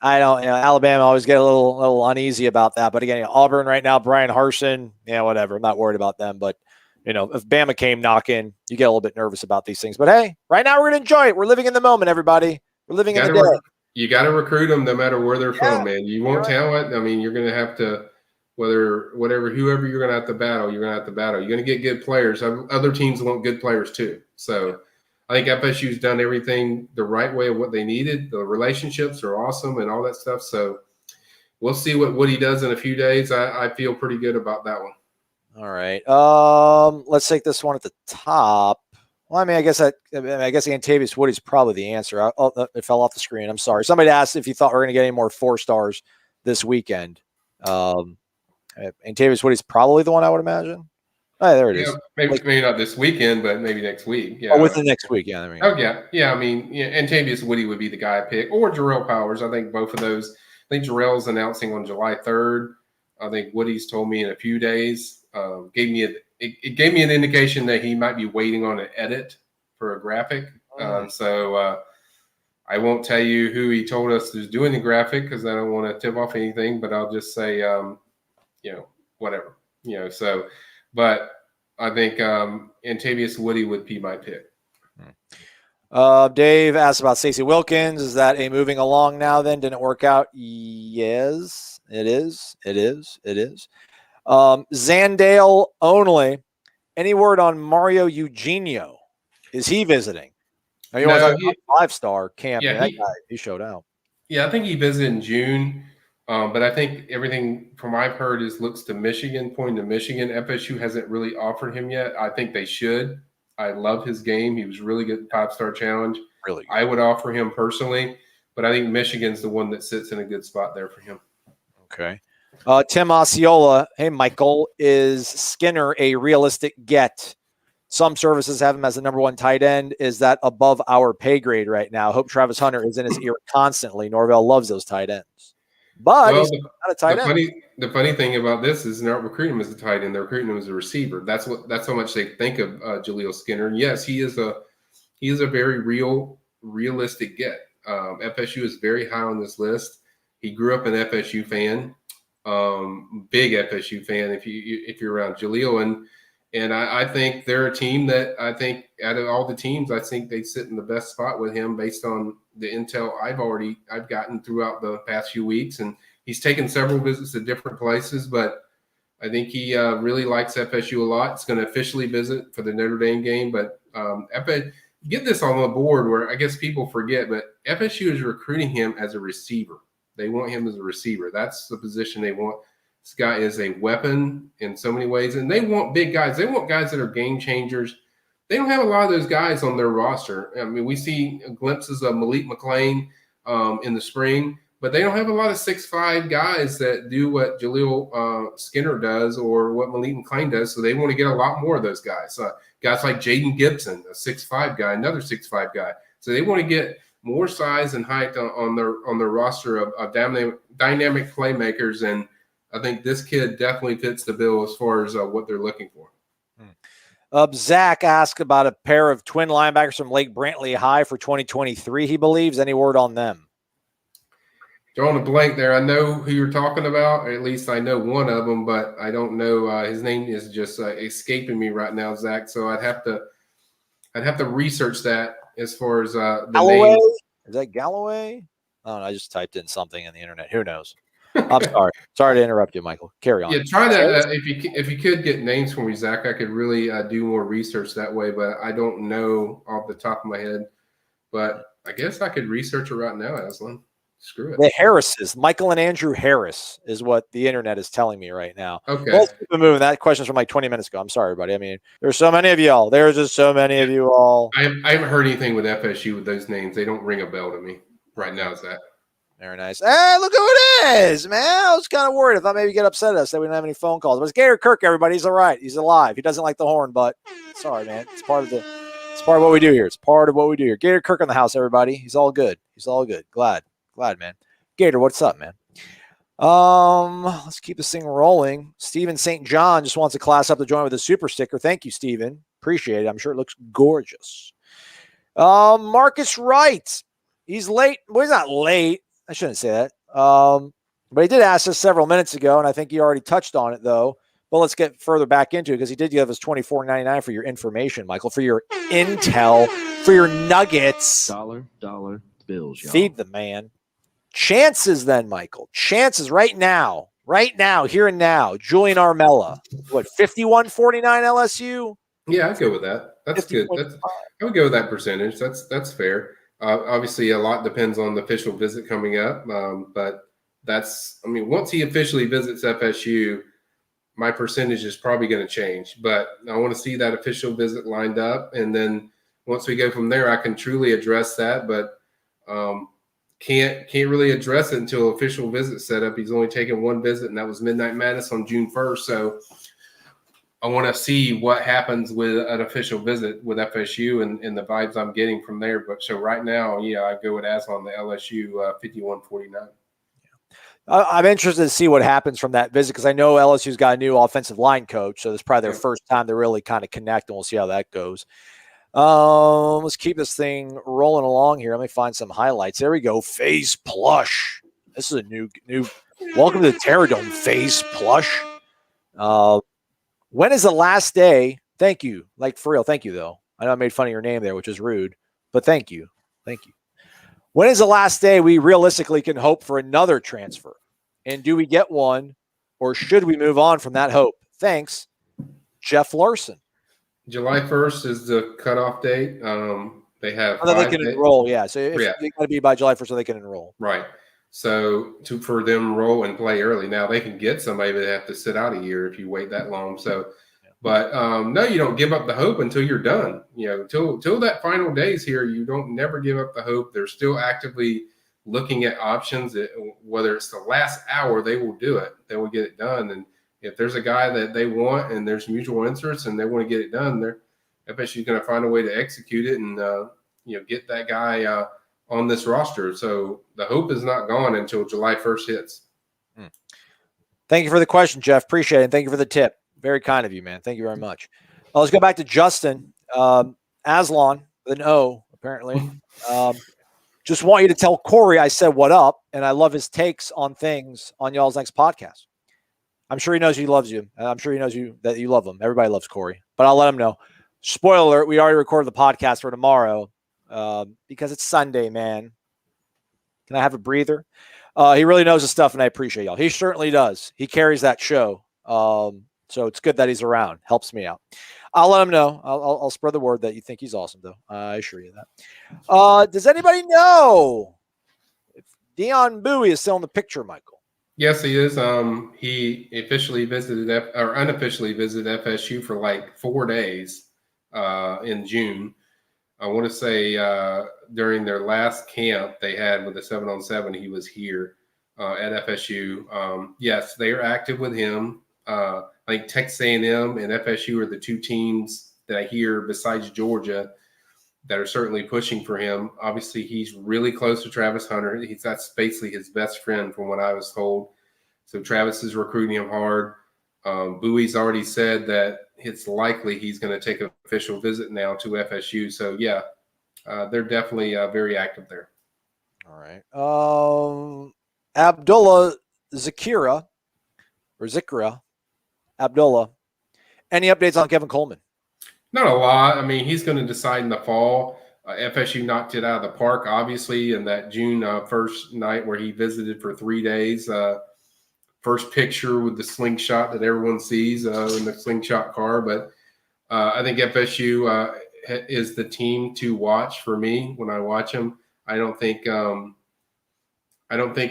Alabama always get a little uneasy about that. But again, Auburn right now, Brian Harsin, whatever. I'm not worried about them. But, if Bama came knocking, you get a little bit nervous about these things. But, hey, right now we're going to enjoy it. We're living in the moment, everybody. We're living in the day. You got to recruit them no matter where they're from, man. You want talent. I mean, you're going to have to, whoever you're going to have to battle, you're going to have to battle. You're going to get good players. Other teams want good players too. So I think FSU's done everything the right way of what they needed. The relationships are awesome and all that stuff. So we'll see what he does in a few days. I feel pretty good about that one. All right. Let's take this one at the top. Well, I mean, I guess Antavius Woody's probably the answer. It fell off the screen. I'm sorry. Somebody asked if you thought we were going to get any more 4-stars this weekend. Antavius Woody's probably the one I would imagine. Oh, there it is. Maybe not this weekend, but maybe next week. Yeah. Within next week. Yeah. There we go. Yeah. I mean, Antavius Woody would be the guy I pick, or Jarrell Powers. I think both of those. I think Jarrell's announcing on July 3rd. I think Woody's told me in a few days. It gave me an indication that he might be waiting on an edit for a graphic. So I won't tell you who he told us is doing the graphic because I don't want to tip off anything, but I'll just say, whatever, so, but I think Antavius Woody would be my pick. Dave asked about Stacey Wilkins. Is that a moving along now then? Didn't work out? Yes, it is. Zandale only. Any word on Mario Eugenio? Is he visiting? He was on a 5-star camp. Yeah, that guy, he showed out. Yeah, I think he visited in June. But I think everything from I've heard looks to Michigan, pointing to Michigan. FSU hasn't really offered him yet. I think they should. I love his game. He was really good at 5-Star Challenge. Really good. I would offer him personally, but I think Michigan's the one that sits in a good spot there for him. Okay. Tim Osceola. Hey, Michael, is Skinner a realistic get? some services have him as the number 1 tight end. Is that above our pay grade right now? Hope Travis Hunter is in his ear constantly. Norvell loves those tight ends. But Well, he's not a tight end. The funny thing about this is they're not recruiting him as a tight end; they're recruiting him as a receiver. That's how much they think of Julio Skinner. And yes, he is a very realistic get. FSU is very high on this list. He grew up an FSU fan, big FSU fan. If you're around Julio, and I think they're a team that I think out of all the teams, I think they sit in the best spot with him based on the intel I've gotten throughout the past few weeks. And he's taken several visits to different places, but I think he really likes FSU a lot. It's going to officially visit for the Notre Dame game, but get this on the board where I guess people forget, but FSU is recruiting him as a receiver. They want him as a receiver. That's the position they want. This guy is a weapon in so many ways, and they want big guys. They want guys that are game changers. They don't have a lot of those guys on their roster. I mean, we see glimpses of Malik McLean in the spring, but they don't have a lot of 6'5" guys that do what Julio Skinner does or what Malik McLean does. So they want to get a lot more of those guys. Guys like Jaden Gibson, a 6'5" guy, another 6'5" guy. So they want to get more size and height on their roster of dynamic playmakers. And I think this kid definitely fits the bill as far as what they're looking for. Zach asked about a pair of twin linebackers from Lake Brantley High for 2023, he believes. Any word on them? Drawing a blank there. I know who you're talking about, or at least I know one of them, but I don't know. His name is just escaping me right now, Zach. So I'd have to research that as far as the Galloway? name. Is that Galloway? Oh, no, I just typed in something in the internet. Who knows? I'm sorry. Sorry to interrupt you, Michael. Carry on. Yeah, try to if you could get names for me, Zach. I could really do more research that way, but I don't know off the top of my head. But I guess I could research it right now, Aslan. Screw it. The Harrises, Michael and Andrew Harris, is what the internet is telling me right now. Okay. Let's keep it moving. That question's from like 20 minutes ago. I'm sorry, buddy. I mean, there's so many of y'all. There's just so many of you all. I haven't heard anything with FSU with those names. They don't ring a bell to me right now, Zach. Very nice. Hey, look who it is, man. I was kind of worried if I maybe get upset at us that we didn't have any phone calls. But it's Gator Kirk, everybody. He's all right. He's alive. He doesn't like the horn, but sorry, man. It's part of what we do here. It's part of what we do here. Gator Kirk in the house, everybody. He's all good. He's all good. Glad, man. Gator, what's up, man? Let's keep this thing rolling. Steven St. John just wants a class up to join with a super sticker. Thank you, Steven. Appreciate it. I'm sure it looks gorgeous. Marcus Wright. He's late. Well, he's not late. I shouldn't say that. But he did ask us several minutes ago, and I think he already touched on it, though. But let's get further back into it because he did give us $24.99 for your information, Michael, for your intel, for your nuggets. Dollar bills, y'all. Feed the man. Chances then, Michael. Chances right now, here and now. Julian Armella. What, 51-49 LSU? Yeah, I'd go with that. That's good. I would go with that percentage. That's fair. Obviously, a lot depends on the official visit coming up, but once he officially visits FSU, my percentage is probably going to change. But I want to see that official visit lined up, and then once we go from there, I can truly address that. But can't really address it until official visit set up. He's only taken one visit, and that was Midnight Madness on June 1st. So I want to see what happens with an official visit with FSU and the vibes I'm getting from there. But so right now, yeah, I go with Aslan, the LSU 51-49. I'm interested to see what happens from that visit because I know LSU's got a new offensive line coach, so this is probably their first time to really kind of connect, and we'll see how that goes. Let's keep this thing rolling along here. Let me find some highlights. There we go. Face Plush. This is a new. Welcome to the Terror Dome, Face Plush. When is the last day? Thank you. Like, for real, thank you, though. I know I made fun of your name there, which is rude, but thank you. Thank you. When is the last day we realistically can hope for another transfer? And do we get one, or should we move on from that hope? Thanks, Jeff Larson. July 1st is the cutoff date. They have they can enroll, yeah. So they got to be by July 1st so they can enroll. Right. So for them to enroll and play early. Now they can get somebody, but they have to sit out a year if you wait that long. So, but no, you don't give up the hope until you're done. You know, till that final days here, you don't never give up the hope. They're still actively looking at options. Whether it's the last hour, they will do it. They will get it done. And if there's a guy that they want and there's mutual interest and they want to get it done, FSU is going to find a way to execute it and get that guy on this roster. So the hope is not gone until July 1st hits. Thank you for the question, Jeff. Appreciate it. And thank you for the tip. Very kind of you, man. Thank you very much. Let's go back to Justin Aslan with an O, apparently. Just want you to tell Corey I said what up, and I love his takes on things on y'all's next podcast. I'm sure he knows he loves you. I'm sure he knows that you love him. Everybody loves Corey, but I'll let him know. Spoiler alert, we already recorded the podcast for tomorrow because it's Sunday, man. Can I have a breather? He really knows his stuff, and I appreciate y'all. He certainly does. He carries that show. So it's good that he's around. Helps me out. I'll let him know. I'll spread the word that you think he's awesome, though. I assure you that. Does anybody know if Dion Bowie is still in the picture, Michael? Yes, he is. He officially visited or unofficially visited FSU for like 4 days in June. I want to say during their last camp they had with the 7-on-7, he was here at FSU. Yes, they are active with him. I think Texas A&M and FSU are the two teams that I hear besides Georgia that are certainly pushing for him. Obviously, he's really close to Travis Hunter. That's basically his best friend from what I was told. So Travis is recruiting him hard. Bowie's already said that it's likely he's going to take an official visit now to FSU. So, yeah, they're definitely very active there. All right. Abdullah Zikra. Abdullah. Any updates on Kevin Coleman? Not a lot. I mean, he's going to decide in the fall. FSU knocked it out of the park, obviously, in that June 1st night where he visited for 3 days. First picture with the slingshot that everyone sees in the slingshot car. But I think FSU is the team to watch for me when I watch them. I don't think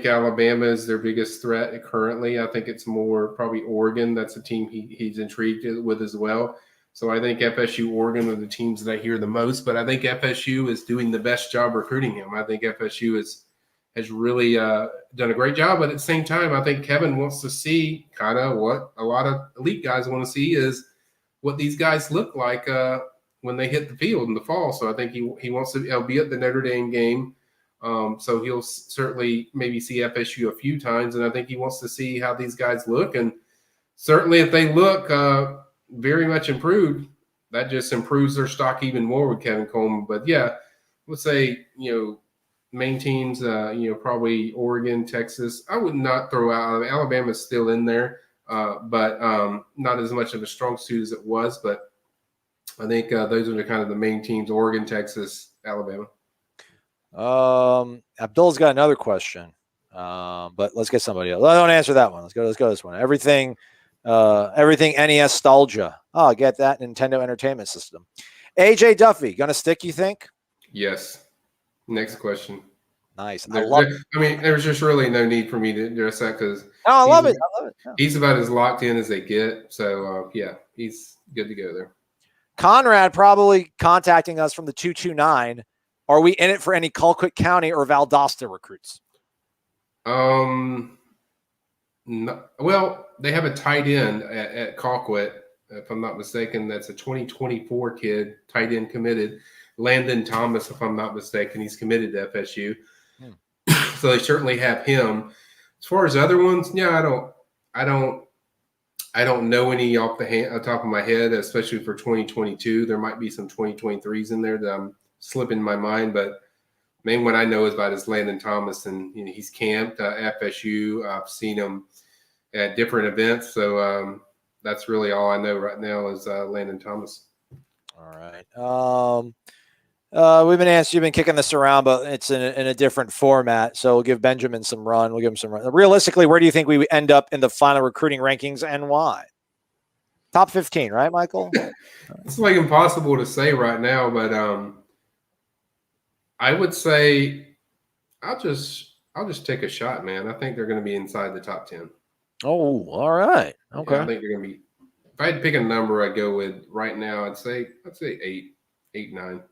Alabama is their biggest threat currently. I think it's more probably Oregon. That's a team he's intrigued with as well. So I think FSU, Oregon are the teams that I hear the most. But I think FSU is doing the best job recruiting him. I think FSU has really done a great job. But at the same time, I think Kevin wants to see kind of what a lot of elite guys want to see is what these guys look like when they hit the field in the fall. So I think he wants to be at the Notre Dame game. So he'll certainly maybe see FSU a few times, and I think he wants to see how these guys look. And certainly if they look very much improved, that just improves their stock even more with Kevin Coleman. But, yeah, let's say, main teams, probably Oregon, Texas. I would not throw out – Alabama's still in there, but not as much of a strong suit as it was. But I think those are the kind of the main teams, Oregon, Texas, Alabama. Abdullah's got another question, but let's get somebody else. Don't answer that one. Let's go this one. Everything NES nostalgia. Oh, get that Nintendo Entertainment System. AJ Duffy, gonna stick, you think? Yes. Next question. Nice. There's just really no need for me to address that because I love it. Yeah. He's about as locked in as they get. So, yeah, he's good to go there. Conrad probably contacting us from the 229. Are we in it for any Colquitt County or Valdosta recruits? No, well, they have a tight end at Colquitt, if I'm not mistaken. That's a 2024 kid, tight end committed. Landon Thomas, if I'm not mistaken, he's committed to FSU. So they certainly have him. As far as other ones, yeah, I don't know any off the top of my head, especially for 2022. There might be some 2023s in there that I'm slipping my mind, but main one I know is about is Landon Thomas, and he's camped at FSU. I've seen him at different events, so that's really all I know right now is Landon Thomas. All right. You've been kicking this around, but it's in a different format. So we'll give Benjamin some run. We'll give him some run. Realistically, where do you think we end up in the final recruiting rankings and why? Top 15, right, Michael? It's like impossible to say right now, but I would say I'll just take a shot, man. I think they're going to be inside the top 10. Oh, all right. Okay. Yeah, I think they're going to be. If I had to pick a number, I'd go with right now. I'd say 8, 9.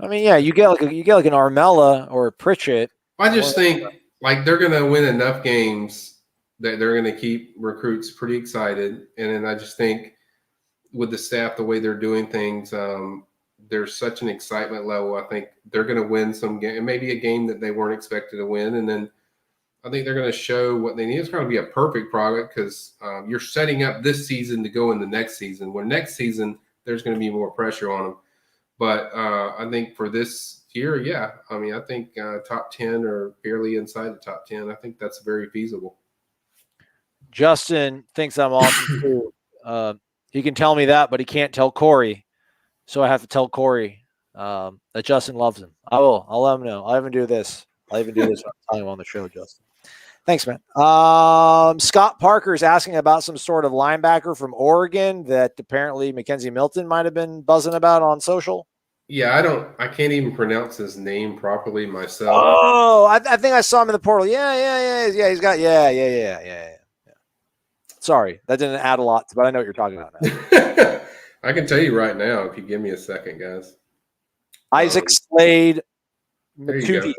I mean, yeah, you get like an Armella or a Pritchett. I just think like they're going to win enough games that they're going to keep recruits pretty excited, and then I just think with the staff, the way they're doing things, there's such an excitement level. I think they're going to win some game, maybe a game that they weren't expected to win. And then I think they're going to show what they need. It's going to be a perfect product because you're setting up this season to go in the next season, where next season there's going to be more pressure on them. But I think for this year, yeah, I mean, I think top 10 or barely inside the top 10. I think that's very feasible. Justin thinks I'm awesome too. He can tell me that, but he can't tell Corey. So I have to tell Corey that Justin loves him. I will. I'll let him know. I'll even do this. I'll even do this when I'm telling him on the show, Justin. Thanks, man. Scott Parker is asking about some sort of linebacker from Oregon that apparently Mackenzie Milton might have been buzzing about on social. Yeah, I can't even pronounce his name properly myself. Oh, I think I saw him in the portal. Yeah. He's got, yeah. Sorry, that didn't add a lot, but I know what you're talking about now. I can tell you right now if you give me a second, guys. Isaac Slade. There you go.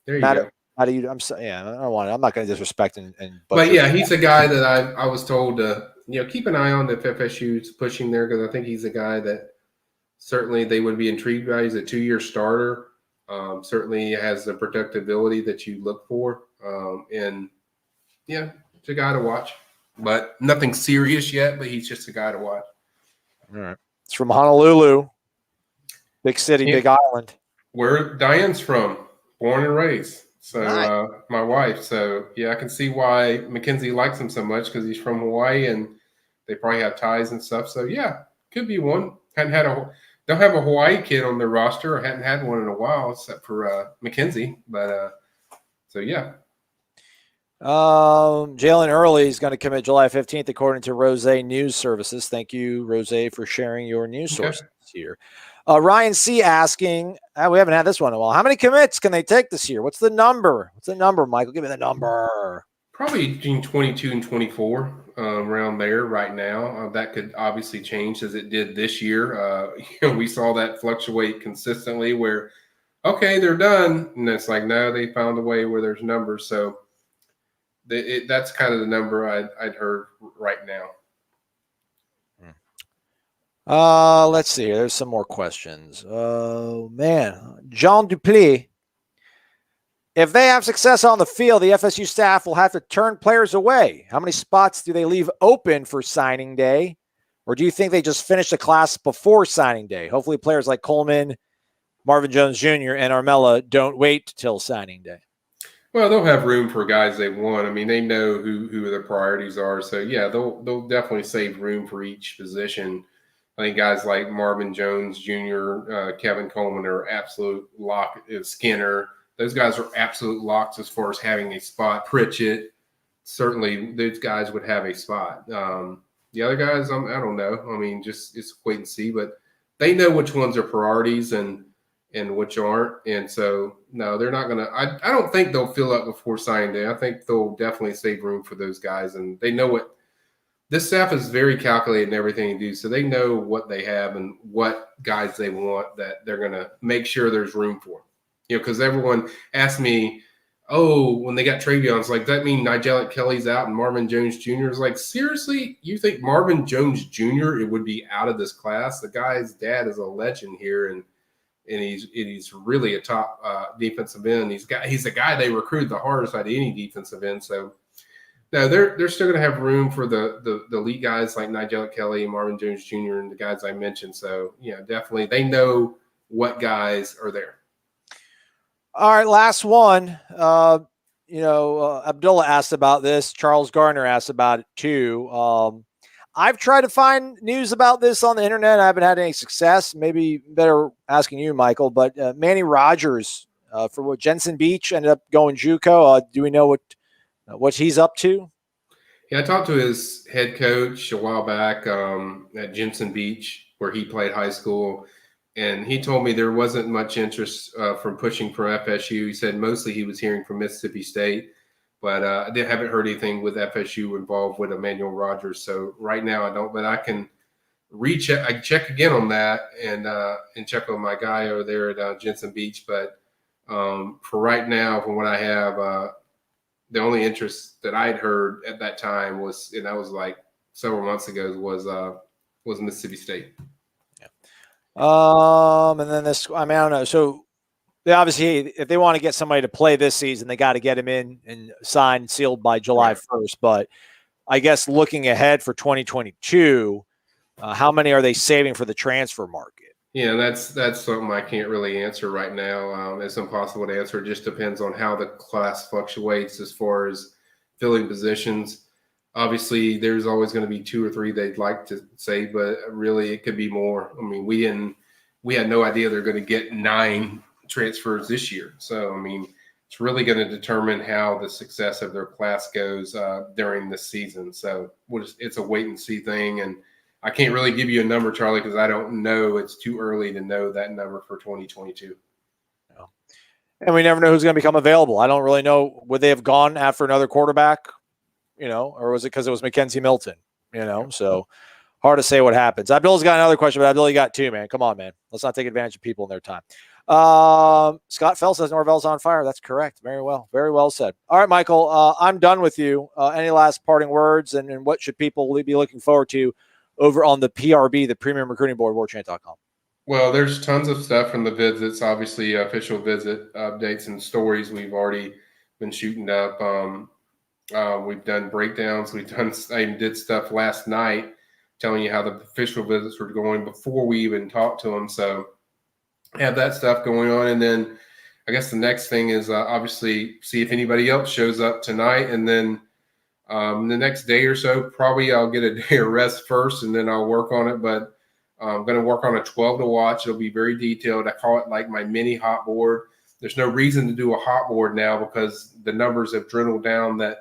There you go. How do you? I'm not going to disrespect and. But yeah, he's a guy that I was told to keep an eye on if FSU's pushing there, because I think he's a guy that certainly they would be intrigued by. He's a 2-year starter. Certainly has the productivity that you look for, and yeah, it's a guy to watch. But nothing serious yet. But he's just a guy to watch. All right, it's from Honolulu, big city, big island. Where Diane's from, born and raised. So my wife. So yeah, I can see why Mackenzie likes him so much, because he's from Hawaii and they probably have ties and stuff. So yeah, could be one. Don't have a Hawaii kid on their roster, or hadn't had one in a while, except for Mackenzie. But so yeah. Jalen Early is going to commit July 15th, according to Rose News Services. Thank you, Rose, for sharing your news sources here. Ryan C. asking, we haven't had this one in a while. How many commits can they take this year? What's the number? Michael? Give me the number. Probably between 22 and 24, around there right now. That could obviously change as it did this year. We saw that fluctuate consistently where, okay, they're done. And it's like, no, they found a way where there's numbers. So that's kind of the number I'd heard right now. Let's see. There's some more questions. Oh, man. Jean Duplé. If they have success on the field, the FSU staff will have to turn players away. How many spots do they leave open for signing day? Or do you think they just finish the class before signing day? Hopefully players like Coleman, Marvin Jones Jr., and Armella don't wait till signing day. Well, they'll have room for guys they want. I mean, they know who their priorities are. So, yeah, they'll definitely save room for each position. I think guys like Marvin Jones Jr., Kevin Coleman are absolute lock. Skinner, those guys are absolute locks as far as having a spot. Pritchett, certainly those guys would have a spot. The other guys, I don't know. I mean, just it's wait and see. But they know which ones are priorities and which aren't. And so, no, they're not going to – I don't think they'll fill up before signing day. I think they'll definitely save room for those guys. And they know what – this staff is very calculated in everything they do. So they know what they have and what guys they want that they're going to make sure there's room for. Because everyone asked me, when they got Travion, it's like, that mean Nigel Kelly's out and Marvin Jones Jr. is like, seriously? You think Marvin Jones Jr. it would be out of this class? The guy's dad is a legend here, and he's really a top defensive end. He's the guy they recruited the hardest out of any defensive end. So no, they're still going to have room for the elite guys like Nigel Kelly, Marvin Jones Jr., and the guys I mentioned. So definitely they know what guys are there. All right, last one. Abdullah asked about this. Charles Gardner asked about it too. I've tried to find news about this on the internet. I haven't had any success. Maybe better asking you, Michael. But Manny Rogers for what Jensen Beach ended up going JUCO. Do we know what he's up to? Yeah, I talked to his head coach a while back at Jensen Beach, where he played high school. And he told me there wasn't much interest from pushing for FSU. He said mostly he was hearing from Mississippi State, but I haven't heard anything with FSU involved with Emmanuel Rogers. So right now I don't, but I can recheck. I check again on that and check on my guy over there at Jensen Beach. But for right now, from what I have, the only interest that I'd heard at that time was, and that was like several months ago, was was Mississippi State. And then this, I mean, I don't know. So they obviously, if they want to get somebody to play this season, they got to get him in and signed, sealed by July 1st. But I guess looking ahead for 2022, how many are they saving for the transfer market? Yeah, that's something I can't really answer right now. It's impossible to answer. It just depends on how the class fluctuates as far as filling positions. Obviously, there's always going to be 2 or 3 they'd like to say, but really it could be more. I mean, we had no idea they're going to get 9 transfers this year. So, I mean, it's really going to determine how the success of their class goes during this season. So it's a wait and see thing. And I can't really give you a number, Charlie, because I don't know. It's too early to know that number for 2022. And we never know who's going to become available. I don't really know. Would they have gone after another quarterback, or was it because it was Mackenzie Milton, So hard to say what happens. Abdullah's got another question, but Abdullah, you got 2, man. Come on, man. Let's not take advantage of people in their time. Scott Fell says Norvell's on fire. That's correct. Very well. Very well said. All right, Michael, I'm done with you. Any last parting words, and what should people be looking forward to over on the PRB, the Premium Recruiting Board, Warchant.com? Well, there's tons of stuff from the visits, obviously official visit updates and stories we've already been shooting up. We've done breakdowns. I even did stuff last night telling you how the official visits were going before we even talked to them. So have that stuff going on. And then I guess the next thing is obviously see if anybody else shows up tonight. And then the next day or so, probably I'll get a day of rest first and then I'll work on it. But I'm going to work on a 12 to watch. It'll be very detailed. I call it like my mini hot board. There's no reason to do a hot board now because the numbers have dwindled down that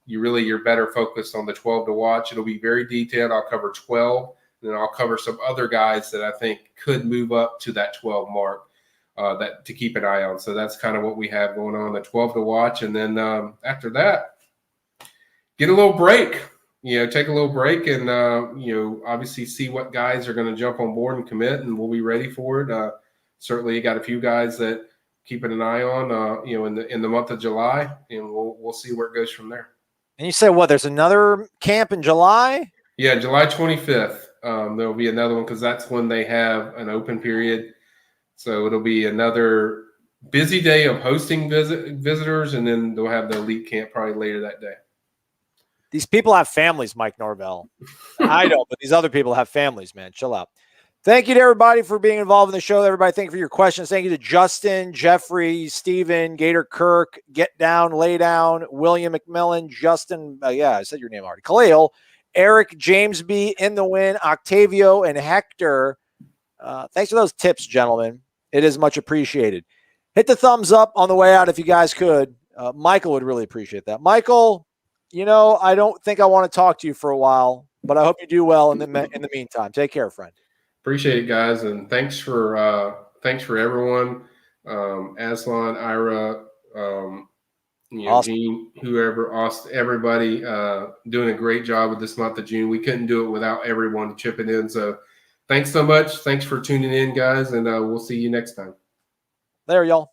you're better focused on the 12 to watch. It'll be very detailed. I'll cover 12, and then I'll cover some other guys that I think could move up to that 12 mark that to keep an eye on. So that's kind of what we have going on, the 12 to watch. And then after that, get a little break, take a little break and, obviously see what guys are going to jump on board and commit, and we'll be ready for it. Certainly you got a few guys that keeping an eye on, in the month of July, and we'll see where it goes from there. And you said what? There's another camp in July? Yeah, July 25th. There'll be another one because that's when they have an open period. So it'll be another busy day of hosting visitors, and then they'll have the elite camp probably later that day. These people have families, Mike Norvell. I don't, but these other people have families, man. Chill out. Thank you to everybody for being involved in the show. Everybody, thank you for your questions. Thank you to Justin, Jeffrey, Steven, Gator Kirk, Get Down, Lay Down, William McMillan, Justin, I said your name already, Khalil, Eric, James B, In the Win, Octavio, and Hector. Thanks for those tips, gentlemen. It is much appreciated. Hit the thumbs up on the way out if you guys could. Michael would really appreciate that. Michael, I don't think I want to talk to you for a while, but I hope you do well in the meantime. Take care, friend. Appreciate it, guys, and thanks for everyone, Aslan, Ira, Awesome. Gene, whoever, Austin, everybody doing a great job with this month of June. We couldn't do it without everyone chipping in. So thanks so much. Thanks for tuning in, guys, and we'll see you next time. There, y'all.